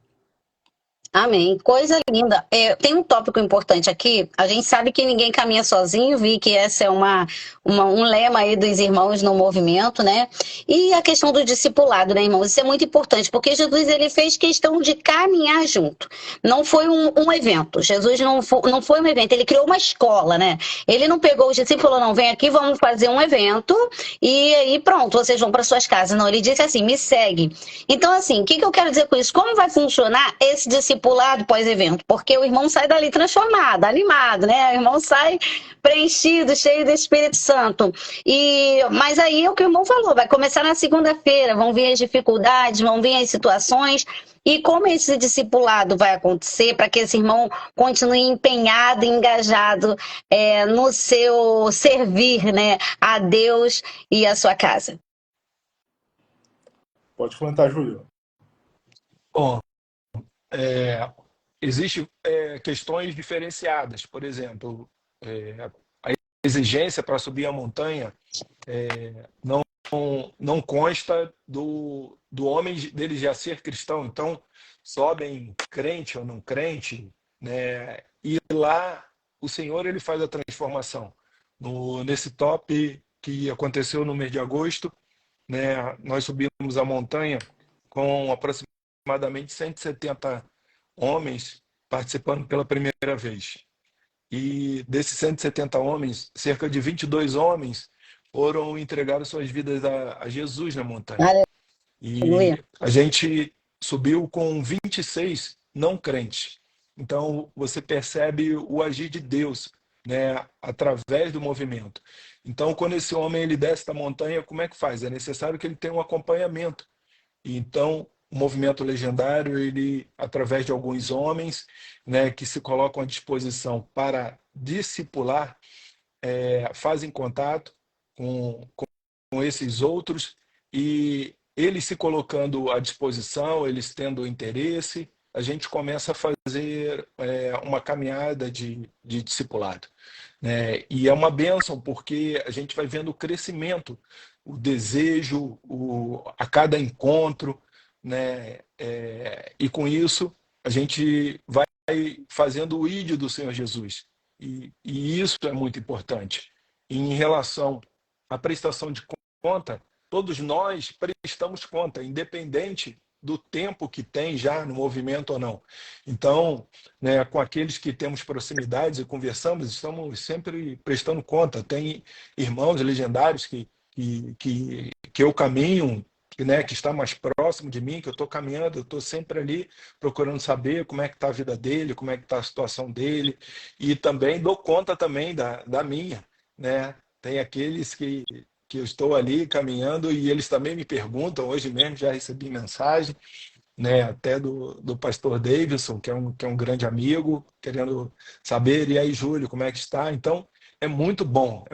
Amém. Coisa linda. Tem um tópico importante aqui. A gente sabe que ninguém caminha sozinho, vi que essa é um lema aí dos irmãos no movimento, né? E a questão do discipulado, né, irmãos? Isso é muito importante, porque Jesus ele fez questão de caminhar junto. Não foi um evento. Jesus não foi um evento, ele criou uma escola, né? Ele não pegou os discípulos e falou, não, vem aqui, vamos fazer um evento e aí pronto, vocês vão para suas casas. Não, ele disse assim, me segue. Então, assim, o que eu quero dizer com isso? Como vai funcionar esse discipulado pós-evento? Porque o irmão sai dali transformado, animado, né? O irmão sai preenchido, cheio do Espírito Santo. Mas aí é o que o irmão falou, vai começar na segunda-feira, vão vir as dificuldades, vão vir as situações. E como esse discipulado vai acontecer para que esse irmão continue empenhado, engajado no seu servir, né, a Deus e a sua casa? Pode comentar, Júlio. Bom, existem questões diferenciadas. Por exemplo, a exigência para subir a montanha não consta do homem dele já ser cristão. Então, sobem crente ou não crente, né? E lá o Senhor ele faz a transformação. Nesse top que aconteceu no mês de agosto, né? Nós subimos a montanha com aproximadamente 170 homens participando pela primeira vez. E desses 170 homens, cerca de 22 homens foram entregar suas vidas a Jesus na montanha. E a gente subiu com 26 não crentes. Então, você percebe o agir de Deus, né, através do movimento. Então, quando esse homem ele desce da montanha, como é que faz? É necessário que ele tenha um acompanhamento. Então, o movimento legendário, ele, através de alguns homens, né, que se colocam à disposição para discipular, fazem contato com esses outros e eles se colocando à disposição, eles tendo interesse, a gente começa a fazer uma caminhada de discipulado, né? E é uma bênção porque a gente vai vendo o crescimento, o desejo, a cada encontro, né? E com isso a gente vai fazendo o ídolo do Senhor Jesus. E isso é muito importante. E em relação à prestação de conta, todos nós prestamos conta, independente do tempo que tem já no movimento ou não. Então, né, com aqueles que temos proximidades e conversamos, estamos sempre prestando conta. Tem irmãos legendários que eu caminho, né, que está mais próximo de mim, que eu estou caminhando, eu estou sempre ali procurando saber como é que está a vida dele, como é que está a situação dele, e também dou conta também da minha, né? Tem aqueles que eu estou ali caminhando e eles também me perguntam, hoje mesmo já recebi mensagem, né, até do pastor Davidson, que é um grande amigo, querendo saber, e aí, Júlio, como é que está? Então, é muito bom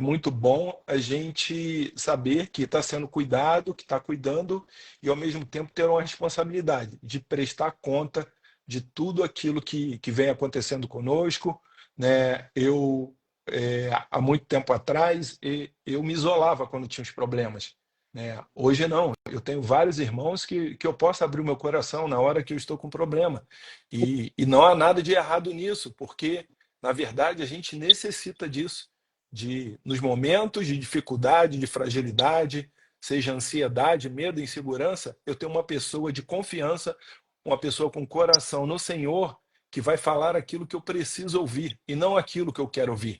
a gente saber que está sendo cuidado, que está cuidando, e ao mesmo tempo ter uma responsabilidade de prestar conta de tudo aquilo que vem acontecendo conosco, né? Há muito tempo atrás, eu me isolava quando tinha os problemas, né? Hoje não, eu tenho vários irmãos que eu posso abrir o meu coração na hora que eu estou com problema. E não há nada de errado nisso, porque, na verdade, a gente necessita disso. Nos momentos de dificuldade, de fragilidade, seja ansiedade, medo, insegurança, eu tenho uma pessoa de confiança, uma pessoa com coração no Senhor, que vai falar aquilo que eu preciso ouvir e não aquilo que eu quero ouvir.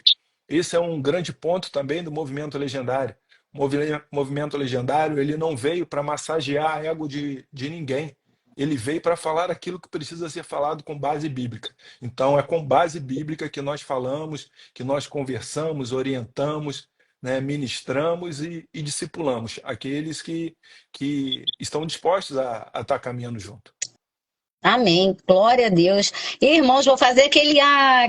Esse é um grande ponto também do movimento legendário. O movimento legendário ele não veio para massagear ego de ninguém. Ele veio para falar aquilo que precisa ser falado com base bíblica. Então, é com base bíblica que nós falamos, que nós conversamos, orientamos, né, ministramos e discipulamos aqueles que estão dispostos a estar caminhando junto. Amém, glória a Deus. E, irmãos, vou fazer aquele,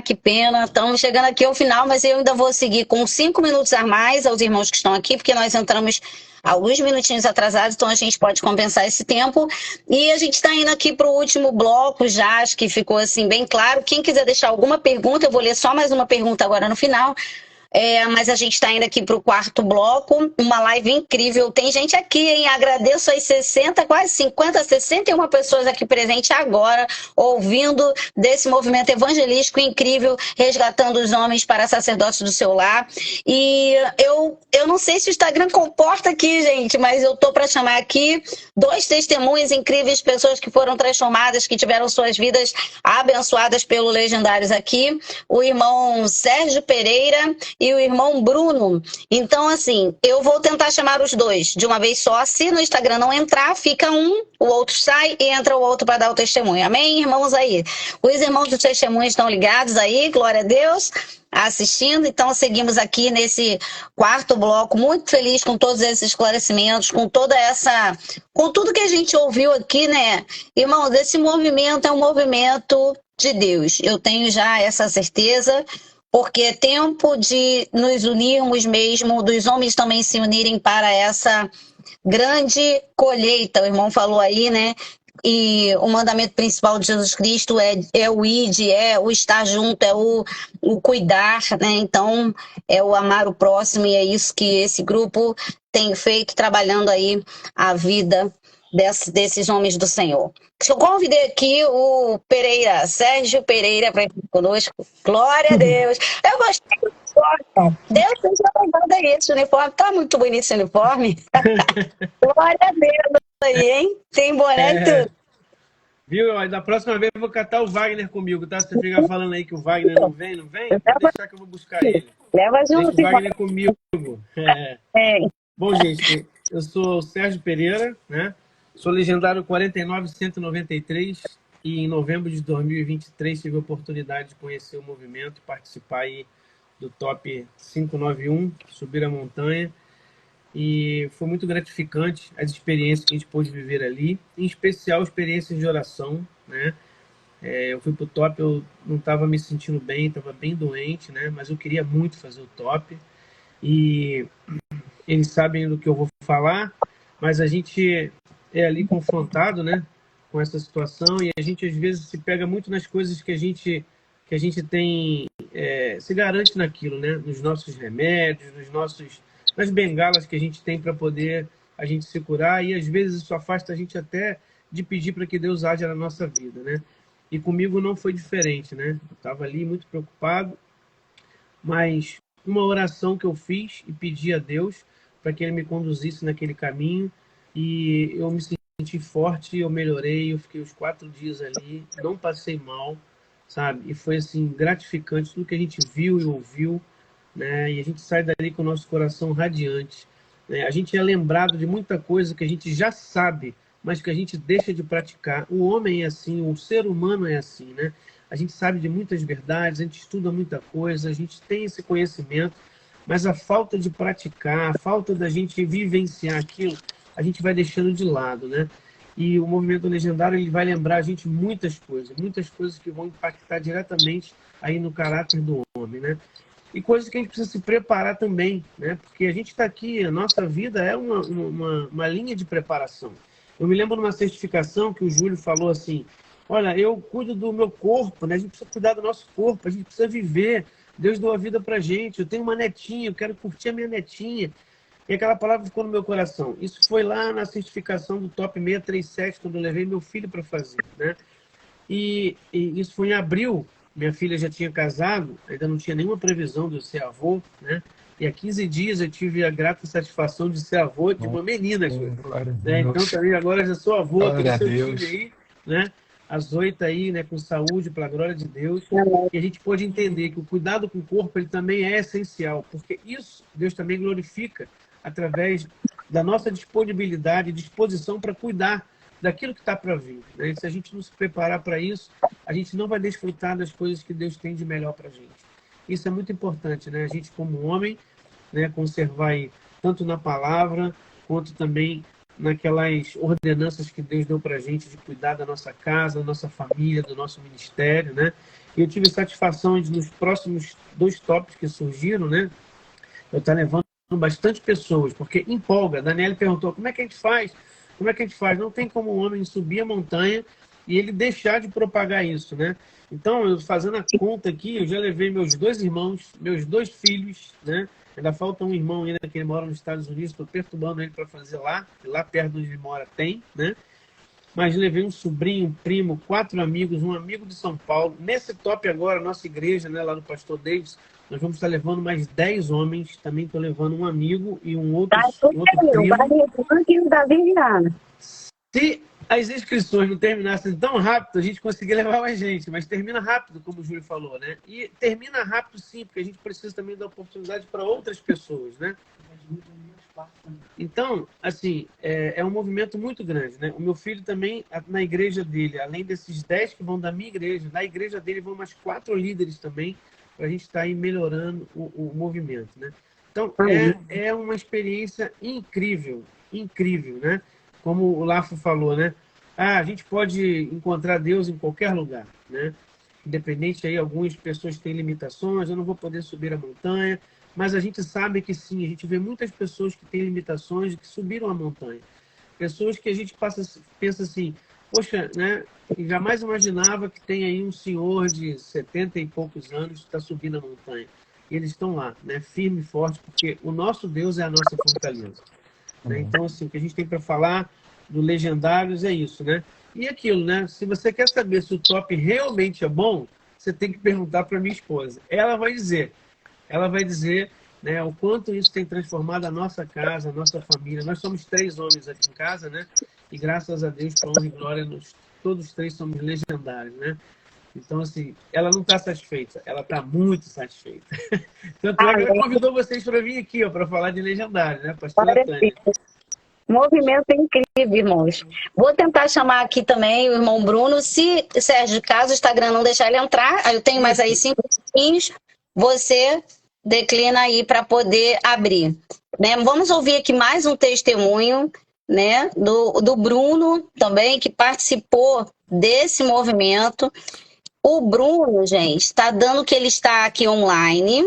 que pena, estamos chegando aqui ao final, mas eu ainda vou seguir com 5 minutos a mais aos irmãos que estão aqui, porque nós entramos alguns minutinhos atrasados, então a gente pode compensar esse tempo. E a gente está indo aqui para o último bloco já, acho que ficou assim bem claro. Quem quiser deixar alguma pergunta, eu vou ler só mais uma pergunta agora no final. Mas a gente está indo aqui para o quarto bloco, uma live incrível. Tem gente aqui, hein? Agradeço as 60, quase 50, 61 pessoas aqui presentes agora, ouvindo desse movimento evangelístico incrível, resgatando os homens para sacerdotes do seu lar. E eu não sei se o Instagram comporta aqui, gente, mas eu tô para chamar aqui 2 testemunhas incríveis, pessoas que foram transformadas, que tiveram suas vidas abençoadas pelo Legendários aqui. O irmão Sérgio Pereira e o irmão Bruno. Então, assim, eu vou tentar chamar os dois de uma vez só. Se no Instagram não entrar, fica um, o outro sai e entra o outro para dar o testemunho. Amém, irmãos aí? Os irmãos do testemunho estão ligados aí, glória a Deus, assistindo. Então, seguimos aqui nesse quarto bloco, muito feliz com todos esses esclarecimentos, com tudo que a gente ouviu aqui, né? Irmãos, esse movimento é um movimento de Deus. Eu tenho já essa certeza, porque é tempo de nos unirmos mesmo, dos homens também se unirem para essa grande colheita. O irmão falou aí, né? E o mandamento principal de Jesus Cristo é o id, é o estar junto, é o cuidar, né? Então, é o amar o próximo, e é isso que esse grupo tem feito, trabalhando aí a vida desses homens do Senhor. Eu convidei aqui o Pereira, Sérgio Pereira, para ir conosco. Glória a Deus. Eu gostei do uniforme. Deus seja louvado aí, esse uniforme. Tá muito bonito esse uniforme. Glória a Deus aí, hein? Tem boné e tudo. Viu? Da próxima vez eu vou catar o Wagner comigo, tá? Você fica falando aí que o Wagner não vem? Vou deixar que eu vou buscar ele. Leva junto. Deixa o Wagner comigo. Bom, gente, eu sou o Sérgio Pereira, né? Sou legendário 49193 e em novembro de 2023 tive a oportunidade de conhecer o movimento, participar aí do Top 591, subir a montanha, e foi muito gratificante as experiências que a gente pôde viver ali, em especial experiências de oração, né? Eu fui pro Top, eu não estava me sentindo bem, estava bem doente, né? Mas eu queria muito fazer o Top, e eles sabem do que eu vou falar, mas a gente é ali confrontado, né, com essa situação, e a gente às vezes se pega muito nas coisas que a gente tem, se garante naquilo, né, nos nossos remédios, nas bengalas que a gente tem para poder a gente se curar, e às vezes isso afasta a gente até de pedir para que Deus haja na nossa vida, né? E comigo não foi diferente, né? Eu estava ali muito preocupado, mas uma oração que eu fiz e pedi a Deus para que Ele me conduzisse naquele caminho, e eu me senti forte, eu melhorei, eu fiquei os 4 dias ali, não passei mal, sabe? E foi assim gratificante tudo que a gente viu e ouviu, né? E a gente sai dali com o nosso coração radiante, né? A gente é lembrado de muita coisa que a gente já sabe, mas que a gente deixa de praticar. O homem é assim, o ser humano é assim, né? A gente sabe de muitas verdades, a gente estuda muita coisa, a gente tem esse conhecimento, mas a falta de praticar, a falta da gente vivenciar aquilo, a gente vai deixando de lado, né? E o movimento legendário, ele vai lembrar a gente muitas coisas que vão impactar diretamente aí no caráter do homem, né? E coisas que a gente precisa se preparar também, né? Porque a gente está aqui, a nossa vida é uma linha de preparação. Eu me lembro numa certificação que o Júlio falou assim: olha, eu cuido do meu corpo, né? A gente precisa cuidar do nosso corpo, a gente precisa viver. Deus deu a vida pra gente. Eu tenho uma netinha, eu quero curtir a minha netinha. E aquela palavra ficou no meu coração. Isso foi lá na certificação do Top 637, quando eu levei meu filho para fazer, né? E isso foi em abril. Minha filha já tinha casado, ainda não tinha nenhuma previsão de eu ser avô, né? E há 15 dias eu tive a grata satisfação de ser avô de uma menina, né? Então também agora já sou avô do seu filho aí, né? As 8 aí, né? Com saúde, pela glória de Deus. E a gente pode entender que o cuidado com o corpo, ele também é essencial, porque isso Deus também glorifica através da nossa disponibilidade e disposição para cuidar daquilo que está para vir, né? E se a gente não se preparar para isso, a gente não vai desfrutar das coisas que Deus tem de melhor para a gente. Isso é muito importante, né? A gente, como homem, né, conservar aí, tanto na palavra, quanto também naquelas ordenanças que Deus deu para a gente de cuidar da nossa casa, da nossa família, do nosso ministério, né? E eu tive satisfação de, nos próximos 2 tops que surgiram, né, eu estar levando bastante pessoas, porque empolga. A Daniela perguntou, como é que a gente faz? Como é que a gente faz? Não tem como um homem subir a montanha e ele deixar de propagar isso, né? Então, eu fazendo a conta aqui, eu já levei meus 2 irmãos, meus 2 filhos, né? Ainda falta um irmão ainda que ele mora nos Estados Unidos, estou perturbando ele para fazer lá, que lá perto onde ele mora tem, né? Mas levei um sobrinho, um primo, 4 amigos, um amigo de São Paulo. Nesse top agora, nossa igreja, né, lá do Pastor Davis, nós vamos estar levando mais 10 homens. Também estou levando um amigo e um outro primo. Se as inscrições não terminassem tão rápido, a gente conseguia levar mais gente, mas termina rápido, como o Júlio falou, né? E termina rápido sim, porque a gente precisa também dar oportunidade para outras pessoas, né? Então, assim, é um movimento muito grande, né? O meu filho também, na igreja dele, além desses 10 que vão da minha igreja, na igreja dele vão mais 4 líderes também, para a gente estar aí melhorando o movimento, né? Então, é uma experiência incrível, incrível, né? Como o Lafo falou, né? A gente pode encontrar Deus em qualquer lugar, né? Independente aí, algumas pessoas têm limitações, eu não vou poder subir a montanha, mas a gente sabe que sim, a gente vê muitas pessoas que têm limitações e que subiram a montanha. Pessoas que a gente pensa assim, poxa, né? Jamais imaginava que tem aí um senhor de 70 e poucos anos que está subindo a montanha. E eles estão lá, né? Firme e forte, porque o nosso Deus é a nossa fortaleza. Né? Então, assim, o que a gente tem para falar do Legendários é isso, né? E aquilo, né? Se você quer saber se o top realmente é bom, você tem que perguntar para minha esposa. Ela vai dizer, né, o quanto isso tem transformado a nossa casa, a nossa família. Nós somos 3 homens aqui em casa, né? E graças a Deus, para honra e glória, todos 3 somos legendários, né? Então, assim, ela não está satisfeita, ela está muito satisfeita. Tanto é que ela convidou vocês para vir aqui, ó, para falar de Legendário, né, pastora Tânia? Movimento incrível, irmãos. Vou tentar chamar aqui também o irmão Bruno. Se, Sérgio, caso o Instagram não deixar ele entrar, eu tenho mais aí 5 minutinhos, você declina aí para poder abrir. Né? Vamos ouvir aqui mais um testemunho, né, do Bruno também, que participou desse movimento. O Bruno, gente, está dando que ele está aqui online,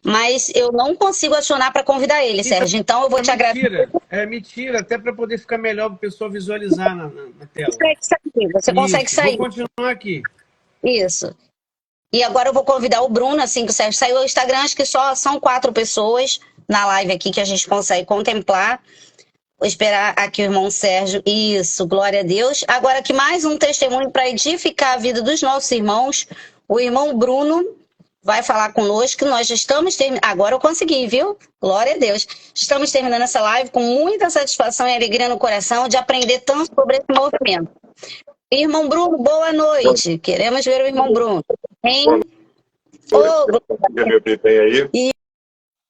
mas eu não consigo acionar para convidar ele, Sérgio. Então eu vou te agradecer. É mentira, até para poder ficar melhor para o pessoal visualizar na tela. Você consegue sair. Vou continuar aqui. Isso. E agora eu vou convidar o Bruno, assim que o Sérgio saiu. O Instagram, acho que só são 4 pessoas na live aqui que a gente consegue contemplar. Vou esperar aqui o irmão Sérgio. Isso, glória a Deus. Agora aqui mais um testemunho para edificar a vida dos nossos irmãos. O irmão Bruno vai falar conosco. Nós já estamos terminando. Agora eu consegui, viu? Glória a Deus. Estamos terminando essa live com muita satisfação e alegria no coração de aprender tanto sobre esse movimento. Irmão Bruno, boa noite. Queremos ver o irmão Bruno. Hein?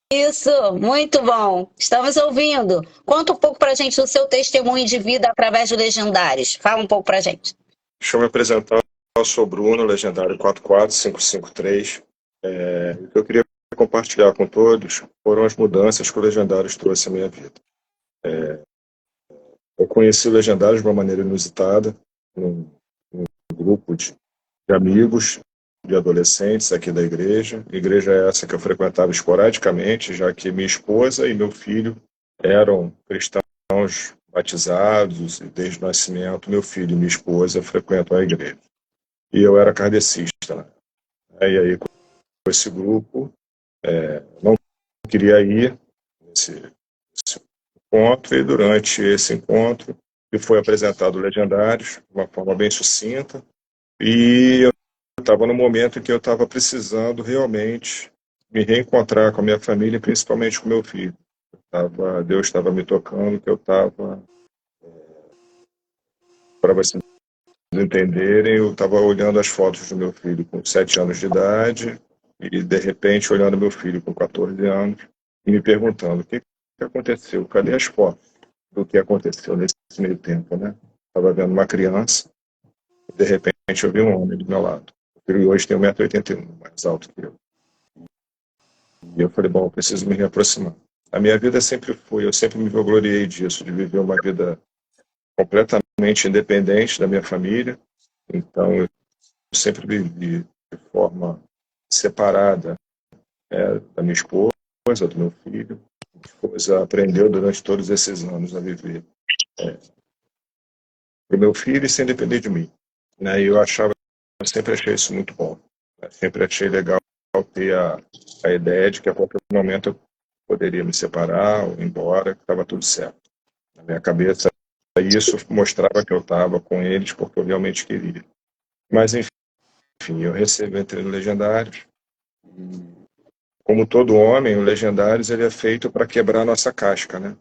Isso, muito bom. Estamos ouvindo. Conta um pouco pra gente do seu testemunho de vida através dos Legendários. Fala um pouco pra gente. Deixa eu me apresentar. Eu sou Bruno, Legendário 44553. O que eu queria compartilhar com todos foram as mudanças que o Legendários trouxe à minha vida. Eu conheci o Legendários de uma maneira inusitada, num grupo de amigos, de adolescentes aqui da igreja. Igreja essa que eu frequentava esporadicamente, já que minha esposa e meu filho eram cristãos batizados, e desde o nascimento meu filho e minha esposa frequentam a igreja. E eu era kardecista, né? E aí, com esse grupo, não queria ir nesse encontro, e durante esse encontro me foi apresentado Legendários de uma forma bem sucinta, e eu estava no momento em que eu estava precisando realmente me reencontrar com a minha família, principalmente com meu filho. Deus estava me tocando, que eu estava, para vocês entenderem, eu estava olhando as fotos do meu filho com 7 anos de idade e, de repente, olhando meu filho com 14 anos e me perguntando o que aconteceu, cadê as fotos do que aconteceu nesse meio tempo, né? Estava vendo uma criança e, de repente, eu vi um homem do meu lado. Ele hoje tem 1,81 m, mais alto que eu. E eu falei, bom, eu preciso me reaproximar. A minha vida sempre foi, eu sempre me vangloriei disso, de viver uma vida completamente independente da minha família. Então, eu sempre vivi de forma separada da minha esposa, do meu filho. Minha esposa aprendeu durante todos esses anos a viver para o meu filho e sem depender de mim. né? E eu sempre achei isso muito bom, né? Sempre achei legal ter a ideia de que a qualquer momento eu poderia me separar ou ir embora, que estava tudo certo. Na minha cabeça, isso mostrava que eu estava com eles porque eu realmente queria. Mas, enfim, eu recebo, entrei no Legendários. Como todo homem, o Legendários ele é feito para quebrar a nossa casca, né?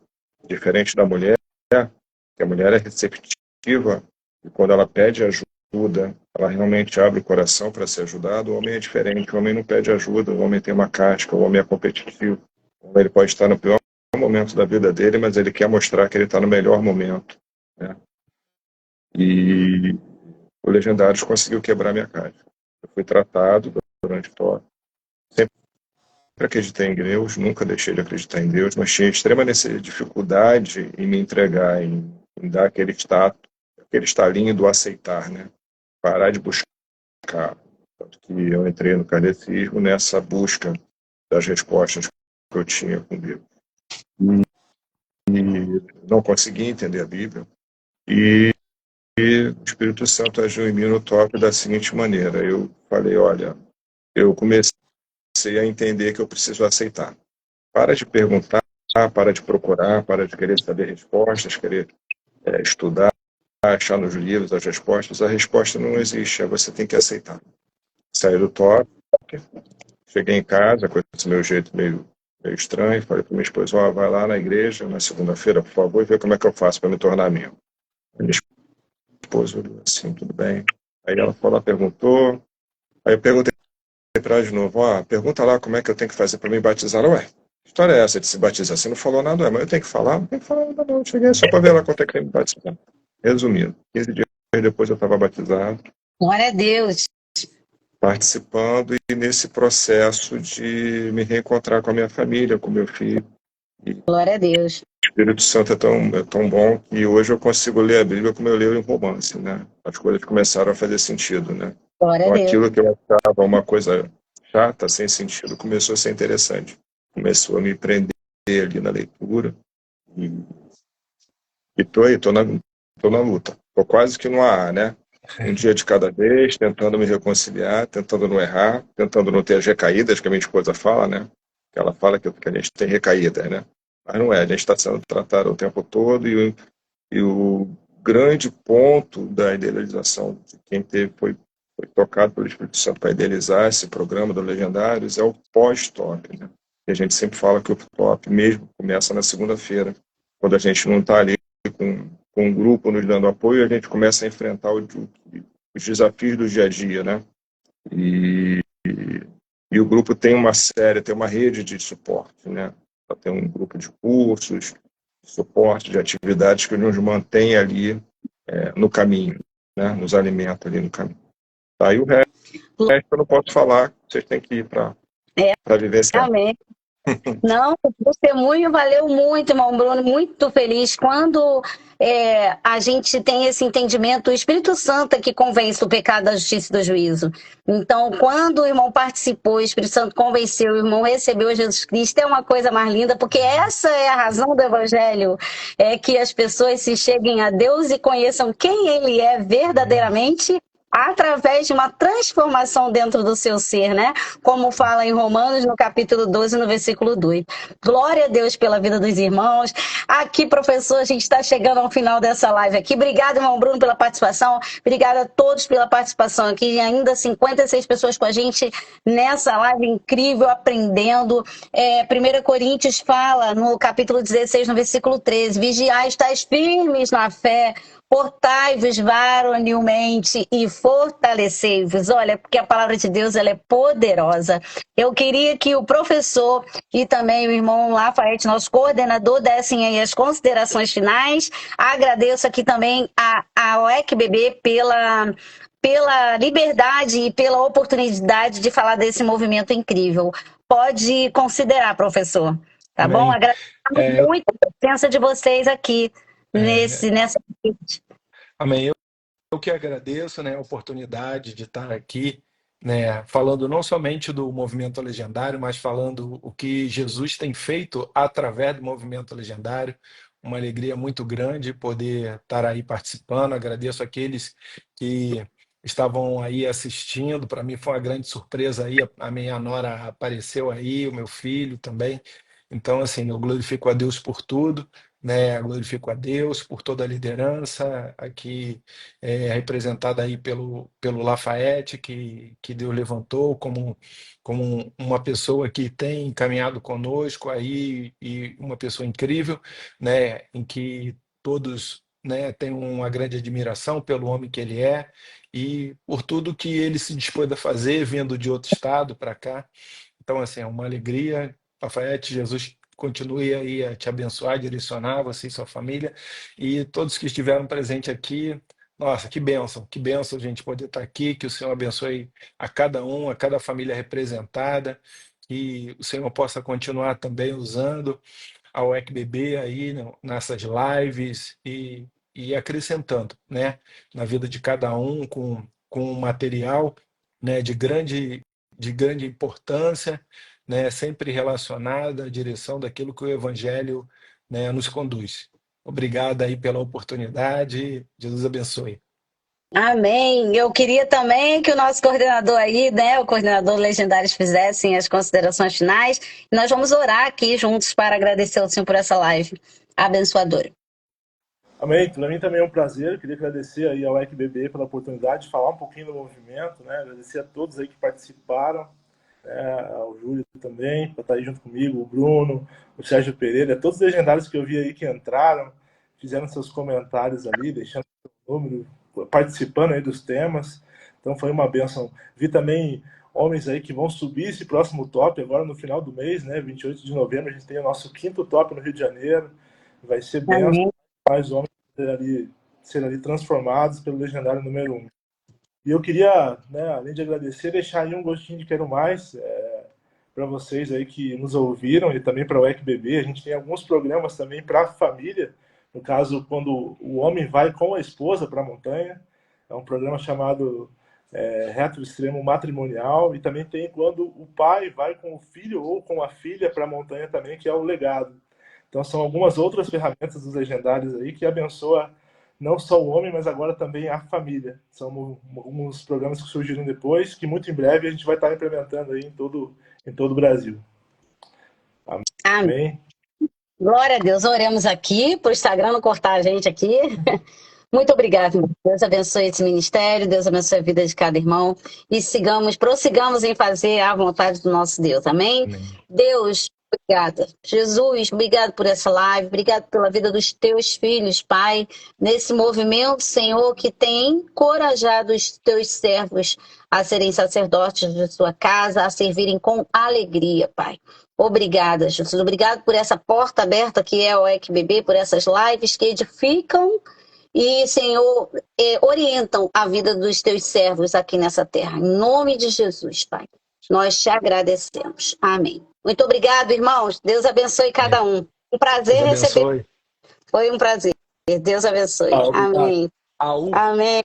Diferente da mulher, que a mulher é receptiva e quando ela pede ajuda, ela realmente abre o coração para ser ajudado. O homem é diferente, o homem não pede ajuda, o homem tem uma casca, o homem é competitivo. Ele pode estar no pior momento da vida dele, mas ele quer mostrar que ele está no melhor momento, né? E o Legendários conseguiu quebrar minha casca. Eu fui tratado durante todo. Sempre acreditei em Deus, nunca deixei de acreditar em Deus, mas tinha extrema dificuldade em me entregar, em dar aquele status, aquele estalinho do aceitar, né? Parar de buscar. Tanto que eu entrei no kardecismo nessa busca das respostas que eu tinha com Deus. E não consegui entender a Bíblia. E o Espírito Santo agiu em mim no toque da seguinte maneira. Eu falei, olha, eu comecei a entender que eu preciso aceitar. Para de perguntar, para de procurar, para de querer saber respostas, querer estudar, achar nos livros as respostas. A resposta não existe, você tem que aceitar. Saí do toque, cheguei em casa com esse meu jeito meio estranho, falei para minha esposa, vai lá na igreja na segunda-feira, por favor, e vê como é que eu faço para me tornar membro. Minha esposa olhou assim, tudo bem. Aí ela falou, perguntou, aí eu perguntei para ela de novo, pergunta lá como é que eu tenho que fazer para me batizar. Ela, ué, que história é essa de se batizar? Você não falou nada, mas eu tenho que falar? Não tenho que falar nada não, eu cheguei só para ver lá quanto é que tem que me batizar. Resumindo, 15 dias depois eu estava batizado. Glória a Deus. Participando e nesse processo de me reencontrar com a minha família, com meu filho. E Glória a Deus. o Espírito Santo é tão bom que hoje eu consigo ler a Bíblia como eu leio em romance, né? As coisas começaram a fazer sentido, né? Glória a Então Deus. aquilo que eu achava uma coisa chata, sem sentido, começou a ser interessante. Começou a me prender ali na leitura e tô aí, tô na luta. Tô quase que no AA, né? Um dia de cada vez, tentando me reconciliar, tentando não errar, tentando não ter as recaídas que a minha esposa fala, né? Que ela fala que a gente tem recaídas, né? Mas não é, a gente está sendo tratado o tempo todo e o grande ponto da idealização de quem foi tocado pelo Espírito Santo para idealizar esse programa do Legendários é o pós-top, né? E a gente sempre fala que o top mesmo começa na segunda-feira, quando a gente não está ali com um grupo nos dando apoio, a gente começa a enfrentar os desafios do dia a dia, né? E o grupo tem tem uma rede de suporte, né? Tem um grupo de cursos, de suporte, de atividades que nos mantém ali no caminho, né? Nos alimenta ali no caminho. Tá? E o resto eu não posso falar, vocês têm que ir para vivenciar. Amém. Não, o testemunho valeu muito, irmão Bruno, muito feliz. Quando a gente tem esse entendimento, o Espírito Santo é que convence do pecado, da justiça e do juízo. Então, quando o irmão participou, o Espírito Santo convenceu, o irmão recebeu Jesus Cristo, é uma coisa mais linda, porque essa é a razão do Evangelho, é que as pessoas se cheguem a Deus e conheçam quem Ele é verdadeiramente, através de uma transformação dentro do seu ser, né? Como fala em Romanos, no capítulo 12, no versículo 2. Glória a Deus pela vida dos irmãos. Aqui, professor, a gente está chegando ao final dessa live aqui. Obrigado, irmão Bruno, pela participação. Obrigada a todos pela participação aqui. Ainda 56 pessoas com a gente nessa live incrível, aprendendo. 1 Coríntios fala, no capítulo 16, no versículo 13, vigiai, estáis firmes na fé, portai-vos varonilmente e fortalecei-vos. Olha, porque a palavra de Deus ela é poderosa. Eu queria que o professor e também o irmão Lafayette, nosso coordenador, dessem aí as considerações finais. Agradeço aqui também a OECBB pela liberdade e pela oportunidade de falar desse movimento incrível. Pode considerar, professor. Tá bom? Agradecemos muito a presença de vocês aqui nessa. Amém. Eu que agradeço, né, a oportunidade de estar aqui, né, falando não somente do movimento legendário, mas falando o que Jesus tem feito através do movimento legendário. Uma alegria muito grande poder estar aí participando. Agradeço aqueles que estavam aí assistindo. Para mim foi uma grande surpresa aí, a minha nora apareceu aí, o meu filho também. Então, assim, eu glorifico a Deus por tudo, né? Eu glorifico a Deus por toda a liderança aqui, representada aí pelo Lafayette, que Deus levantou como uma pessoa que tem caminhado conosco aí, e uma pessoa incrível, né? Em que todos, né, têm uma grande admiração pelo homem que ele é e por tudo que ele se dispôs a fazer, vindo de outro estado para cá. Então, assim, é uma alegria. Lafayette, Jesus continue aí a te abençoar, direcionar você e sua família, e todos que estiveram presentes aqui. Nossa, que bênção a gente poder estar aqui, que o Senhor abençoe a cada um, a cada família representada, que o Senhor possa continuar também usando a UECBB aí nessas lives e acrescentando, né, na vida de cada um com um material, né, de grande importância, né, sempre relacionado à direção daquilo que o Evangelho, né, nos conduz. Obrigado aí pela oportunidade. Jesus abençoe. Amém. Eu queria também que o nosso coordenador aí, né, o coordenador Legendários, fizessem as considerações finais. E nós vamos orar aqui juntos para agradecer ao Senhor por essa live abençoadora. Amém. Para mim também é um prazer. Eu queria agradecer aí ao ECBB pela oportunidade de falar um pouquinho do movimento, né? Agradecer a todos aí que participaram, né? Ao Júlio também, para estar aí junto comigo, o Bruno, o Sérgio Pereira, todos os legendários que eu vi aí que entraram, fizeram seus comentários ali, deixando seu número, participando aí dos temas. Então foi uma bênção. Vi também homens aí que vão subir esse próximo top agora no final do mês, né? 28 de novembro a gente tem o nosso 5º top no Rio de Janeiro. Vai ser bênção. Amém. Mais homens serem ali transformados pelo legendário número 1. E eu queria, né, além de agradecer, deixar aí um gostinho de quero mais para vocês aí que nos ouviram e também para o ECBB. A gente tem alguns programas também para a família, no caso, quando o homem vai com a esposa para a montanha. É um programa chamado Reto Extremo Matrimonial, e também tem quando o pai vai com o filho ou com a filha para a montanha também, que é o legado. Então são algumas outras ferramentas dos legendários aí que abençoa não só o homem, mas agora também a família. São alguns programas que surgiram depois, que muito em breve a gente vai estar implementando aí em todo o Brasil. Amém. Amém. Glória a Deus. Oremos aqui, para o Instagram não cortar a gente aqui. Muito obrigada. Deus abençoe esse ministério, Deus abençoe a vida de cada irmão e prossigamos em fazer a vontade do nosso Deus. Amém? Amém. Deus, obrigada. Jesus, obrigado por essa live, obrigado pela vida dos teus filhos, Pai, nesse movimento, Senhor, que tem encorajado os teus servos a serem sacerdotes de sua casa, a servirem com alegria, Pai. Obrigada, Jesus. Obrigado por essa porta aberta que é o ECBB, por essas lives que edificam e, Senhor, orientam a vida dos teus servos aqui nessa terra. Em nome de Jesus, Pai, nós te agradecemos. Amém. Muito obrigado, irmãos. Deus abençoe cada um. Um prazer Deus receber. abençoe. Foi um prazer. Deus abençoe. Obrigado. Amém. Amém.